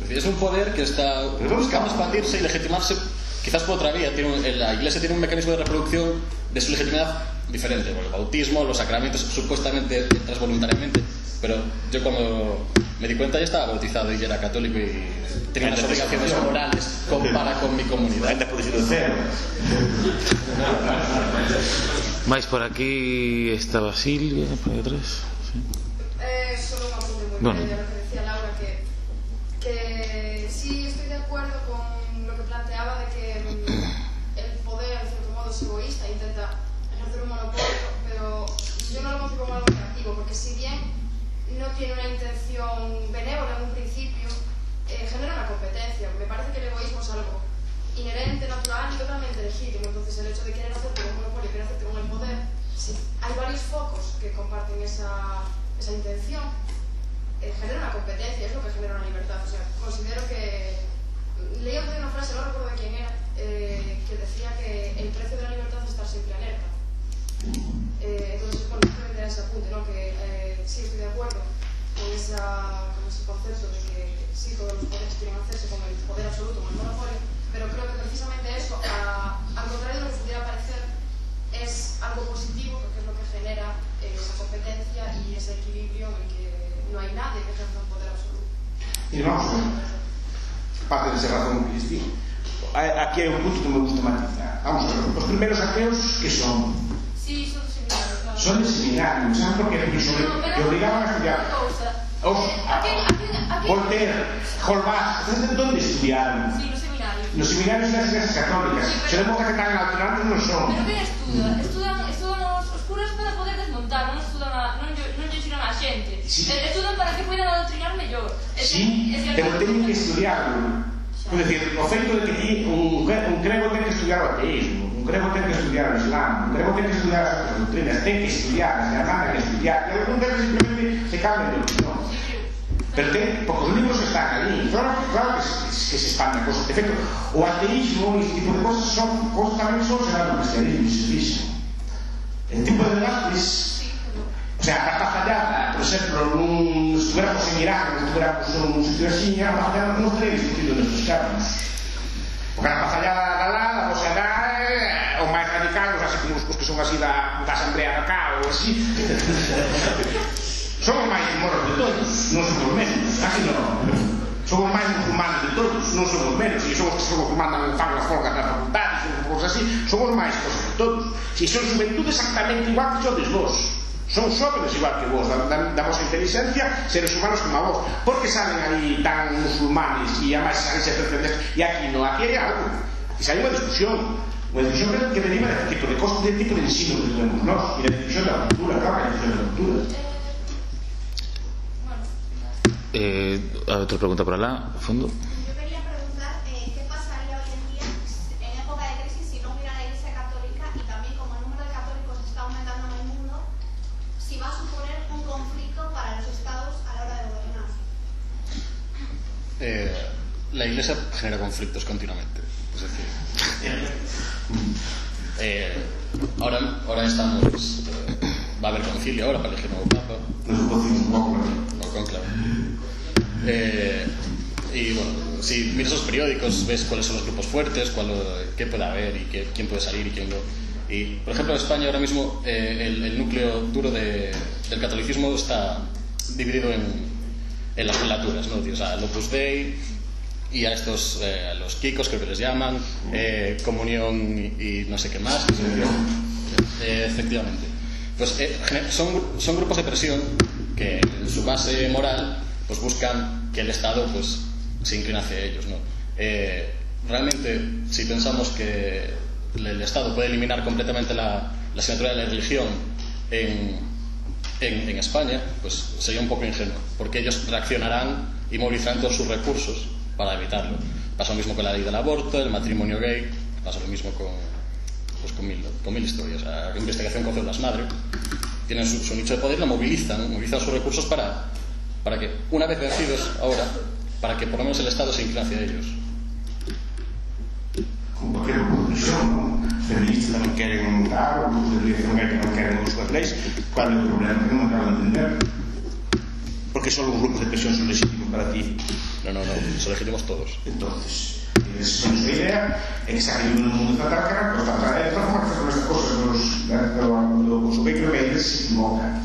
Es un poder que está buscando expandirse y legitimarse, quizás por otra vía. La Iglesia tiene un mecanismo de reproducción de su legitimidad diferente. Bueno, el bautismo, los sacramentos, supuestamente entras voluntariamente. Pero yo cuando me di cuenta ya estaba bautizado y ya era católico y tenía unas obligaciones morales para con mi comunidad. Ainda pode ser o cero. Mais por aquí estaba Silvia, por aí atrás. Solo un apunte muy breve de lo que decía Laura, que sí estoy de acuerdo con lo que planteaba de que el poder, en cierto modo, es egoísta, intenta ejercer un monopolio, pero yo no lo concibo como algo negativo, porque si bien no tiene una intención benévola en un principio, genera una competencia. Me parece que el egoísmo es algo inherente, natural y totalmente legítimo. Entonces el hecho de querer hacerte un monopolio, querer hacerte con el poder, si hay varios focos que comparten esa intención, genera una competencia, es lo que genera una libertad. O sea, considero que leí una frase, no recuerdo de quién era, que decía que el precio de la libertad es estar siempre alerta. Entonces, bueno, simplemente era ese apunte, ¿no? Que sí estoy de acuerdo con ese concepto de que sí, todos los poderes quieren hacerse con el poder absoluto, con el monopolio, pero creo que precisamente eso, al contrario de lo que pudiera parecer, es algo positivo, porque es lo que genera esa competencia y ese equilibrio en el que no hay nadie que ejerza un poder absoluto. Y vamos a ver, parte de esa razón que les digo. Aquí hay un punto que me gusta matizar. Vamos a ver, los primeros ateos, ¿qué son? Sí, son de seminarios, claro. Son de seminarios, ¿saben por qué? Porque te obligaban a estudiar. Voltaire, Holbach, ¿dónde estudiaron? Sí, los seminarios. Los seminarios de las iglesias católicas. Se demuestra que tan alterantes non son. Pero que estudan os curas para poder desmontar, non lle ensinan a xente. Estudan para que poidan adoctrinar mellor. Sí, pero teñen que estudiarlo. É dicir, o feito de que un grego ten que estudiar o ateísmo, un grego ten que estudiar o islam, un grego ten que estudiar as outras doutrinas, ten que estudiar, as hermanas que estudiar, e algún grego simplemente se cambian de opinión. Pero porque os libros están ali, claro que se expande a cosas. De feito, o ateísmo e ese tipo de cosas tamén son será do cristianismo, se dixo. El tipo de debates, o sea, a rapazallada, por exemplo, se estuviéramos en Irak, se estuviéramos en un sitio así, a rapazallada non estaría discutido nestes cargos. Porque a rapazallada galá, o sea, o máis radical, así como os que son así da asamblea da cá, ou así, somos máis moros de todos, non somos menos, así non. Somos máis musulmanes de todos, non somos menos, e somos que somos que mandan fan as folgas na facultade, somos cosas así, somos máis cosas de todos. Si son xuventude exactamente igual que sodes vos. Son jóvenes igual que vos, da vosa inteligencia, seres humanos como a vos. Por que salen aí tan musulmanes e a máis salense pretender? E aquí non, aquí hai algo. E se hai unha discusión que deriva deste tipo de cosas, deste tipo de ensino que tenemos nós, e da discusión da cultura, claro, a discusión da cultura. Otra pregunta por alá, a fondo. Yo quería preguntar qué pasaría hoy en día en época de crisis si no hubiera la Iglesia Católica y también como el número de católicos está aumentando en el mundo, si va a suponer un conflicto para los estados a la hora de gobernar. La Iglesia genera conflictos continuamente, es decir, ahora estamos, va a haber concilio ahora para elegir nuevo papa, no conclave. Y bueno, si miras los periódicos ves cuáles son los grupos fuertes, qué puede haber y quién puede salir y quién no. Y por ejemplo en España ahora mismo el núcleo duro del catolicismo está dividido en las relaturas, ¿no? O sea, el Opus Dei y a estos, a los Kikos creo que les llaman, Comunión y no sé qué más, efectivamente. Pues son grupos de presión que en su base moral pues buscan que el Estado pues se incline hacia ellos, ¿no? realmente, si pensamos que el Estado puede eliminar completamente la asignatura de la religión en España, pues sería un poco ingenuo, porque ellos reaccionarán y movilizarán todos sus recursos para evitarlo. Pasa lo mismo con la ley del aborto, el matrimonio gay, pasa lo mismo con mil historias. La investigación con células madre tienen su nicho de poder, lo movilizan sus recursos para que, una vez vencidos ahora, para que por lo menos el Estado se incline hacia ellos. Como cualquier conclusión, ¿no? Feministas también quieren dar, o grupos de dirección que no quieren uso de leyes. ¿Cuál es el problema? Que no me acabo de entender. Porque solo los grupos de presión son legítimos para ti. No, son legítimos todos. Entonces, su idea es que se ha vivido en un mundo estatal, pues tratar de transformarse con estas cosas, los creo que ellos se equivocan.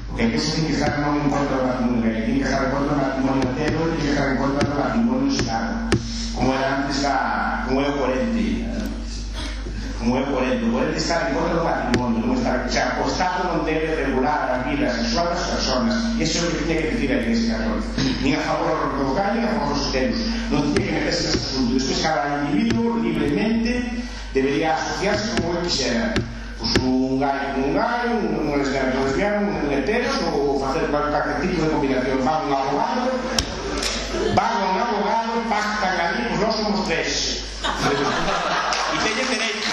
Porque hay que tiene que estar no en contra del matrimonio gay, tiene que estar en contra del matrimonio hetero, tiene que estar en contra del matrimonio islam. Como era antes como era o 40. Como é o 40 estar en contra do matrimonio, non estar, o sea, o Estado non debe regular a vida sexual das personas. Iso é o que tiña que decir a Iglesia Católica. Nin a favor do ortodoxo, nin a favor dos heteros. Non tiña que meterse nese asunto. Despois cada individuo libremente debería asociarse como ele quixera. Pois un gallo con un gallo, un lesbiano con un lesbiano, un hetero, ou facer cualquier tipo de combinación. Van un abogado, pactan ali, pois nós somos tres. E teñen dereito.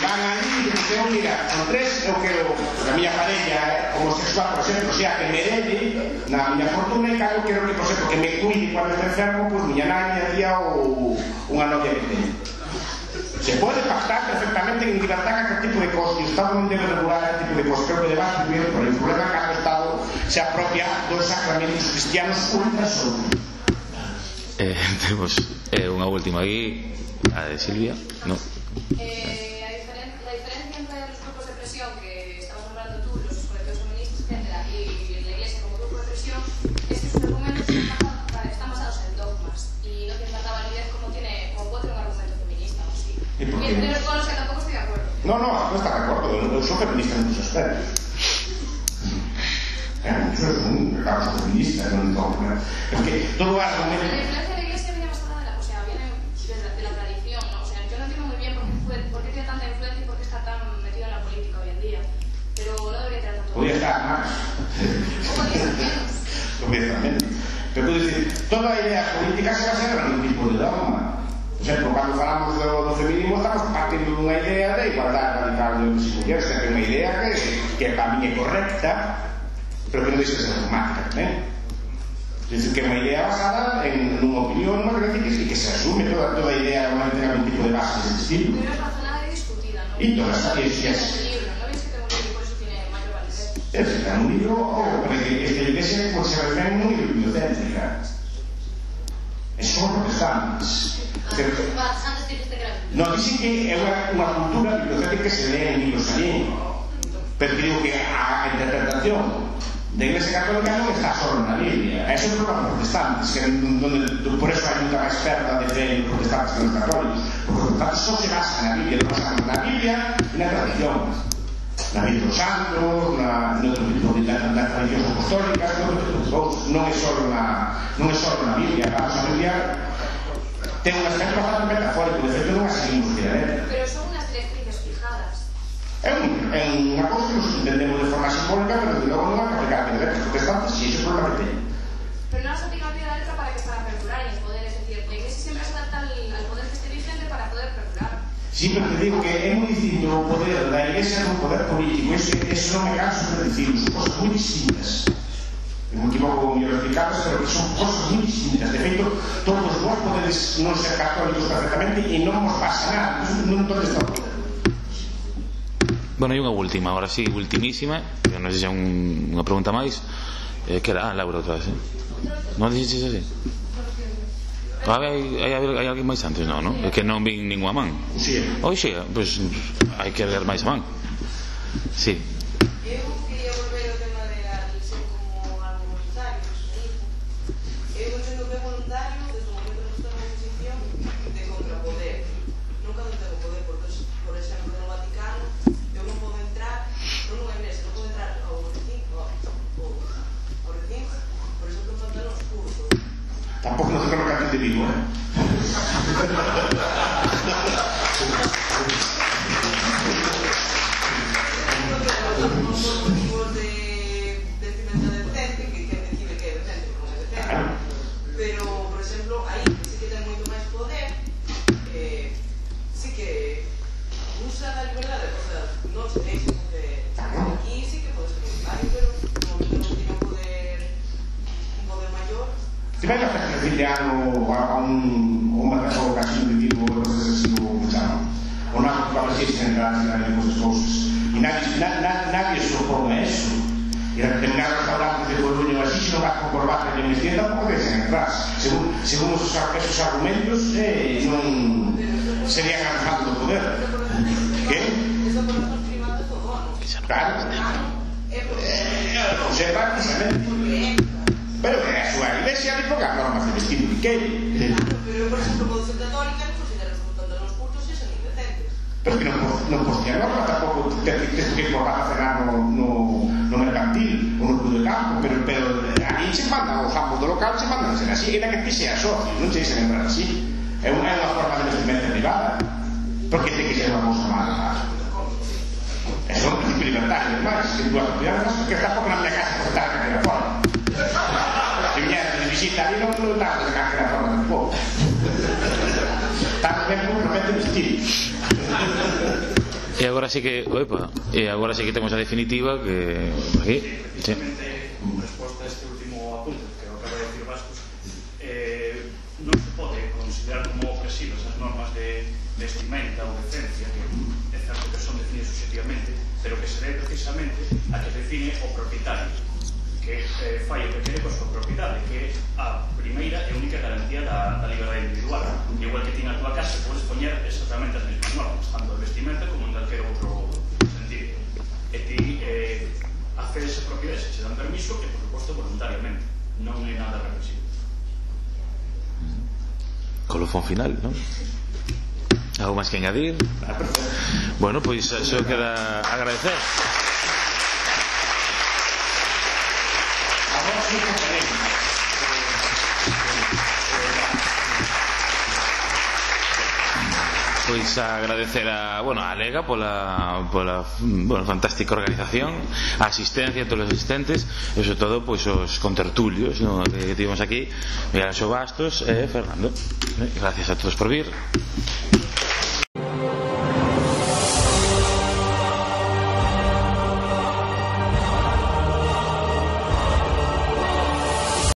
Van ali e dicen, mira, son tres, eu quero a miña parella homosexual, por exemplo, sea que me herede na miña fortuna e claro, quero que, por exemplo, que me cuide cando estou enfermo, pois miña nai, miña tía ou unha novia que teño. Se pode pactar perfectamente en libertad aquel tipo de cosas, e o Estado non debe regular aquel tipo de cosas. Creo que debe asumir por el problema que o Estado se apropia dos sacramentos cristianos ultra sobre. Temos unha última aquí, a de Silvia. No. Con los que tampoco estoy de acuerdo. No está de acuerdo. Eu sou feminista en muchos aspectos. Muchos son, claro, feministas, es que todo argumento. La influencia de la Iglesia viene más allá viene de la tradición, ¿no? O sea, yo no entiendo muy bien por qué tiene tanta influencia y por qué está tan metido en la política hoy en día. Pero no debería tener tanto. Podría estar más. Podría estar menos. Podría estar menos. Pero puedo decir, toda idea política se basa en algún tipo de dogma. Por exemplo, cando falamos do feminismo estamos partindo dunha idea de igualdade radical de hombres e mulleres, que é unha idea que para mí é correcta, pero que non deixa de ser dogmática tamén. É dicir, que é unha idea basada en unha opinión, unha creencia e que se asume toda a idea normalmente en algún tipo de base desse estilo. Pero é razonada e discutida, ¿no? E todas as ciencias. ¿No veis que tengo un libro y por eso tiene mayor validez? Es un libro, porque es que la Iglesia se refiere muy bibliocéntrica. Son protestantes. No, dicen que é unha cultura bibliocéntrica que se lee en libros aliños, pero digo que a interpretación da Iglesia Católica non está só na Biblia. Eso é para os protestantes, que por eso hai moita máis perda de fe en os protestantes que os católicos. Os protestantes só se basan na Biblia, non basan na Biblia e na tradición. Na vida dos santos, na tradición apostólica, non é só na Biblia. Vamos a Biblia ten un aspecto bastante metafórico, de feito non as seguimos dialéctica. Pero son unas directrices fijadas. É unha cosa que nos entendemos de forma simbólica, pero desde logo non hai que aplicar a letras protestantes, e iso é o problema que teñen. Pero non se aplica a la letra para que para perdurar y el poder, es decir, la Iglesia siempre se adapta al poder que esté vigente para poder perdurar. Sí, pero te digo que é moi distinto o poder da Iglesia do poder político, eso non me canso de decir, son cosas moi distintas. Me equivoco con mis explicados, pero que son cosas muy distintas. De feito, todos vos podedes non ser católicos perfectamente e non vos pasa nada. Non todo está bien. Bueno, hai unha última, ahora sí, ultimísima, que non sei se é unha pregunta máis, que era, Laura, outra vez, non dixes así? Hai alguén máis antes, non? É que non vin ninguna man. Sí. Oxe, pois hai que ver máis a man. Sí. Tampouco non sei como que de vivo, pero, por exemplo, aí sí que ten moito máis poder, sí que usa da liberdade, o sea, non se deixa, porque aquí sí que pode ser voluntario, pero non tiene un poder maior. Se vai a festa de fin de ano a unha ocasión de tipo, non sei se como chaman, o nada que va a ser sen entrar en as cousas, e nadie se opone a eso. E a determinados restaurantes de Coruña así, se non vas con corbata en vestido, tampouco deixan entrar. Según esos argumentos, non serían alzando o poder. Que? Claro. Observa precisamente. Pero é a súa iglesia de porque as normas de vestido que quere. Pero, por exemplo, pode ser católica, non considera que tanto nos cultos e son indecentes. Pero que non postea norma, tampouco ten que corbata cenar no mercantil ou no club de campo, pero aquí se manda os ambos do local, se mandan ser así, era que ti sea socio, non se deixen entrar así. É unha forma de vestimenta privada, porque ten que ser unha cousa mala. É un principio libertario, además, que tú as propiedades, que está pouco na minha casa por estar que era fora. Se viñera de visita ali, non tanto de que era fora tampouco. Tanto ben completamente vestido. E agora sí que, temos a definitiva que aquí, sí. En resposta a este último apunte que acaba de decir Vascos, non se pode considerar como opresivas as normas de vestimenta ou decencia, que é certo que son definidas subjetivamente, pero que se ve precisamente a que define o propietario, que fai o que quere coa súa propiedade, que é a primeira e única garantía da liberdade individual. Igual que ti na tua casa podes poñer exactamente as mesmas normas, tanto de vestimenta como en calquer outro sentido. E ti accedes a propiedades que se dan permiso e, por suposto, voluntariamente. Non é nada represivo. Colofón final, non? Algo máis que engadir? Bueno, pois só queda agradecer. Pois agradecer a Lega pola fantástica organización, a asistencia a todos os asistentes e sobre todo pois os contertulios que tivemos aquí, Miguel Anxo Bastos e Fernando. Gracias a todos por vir.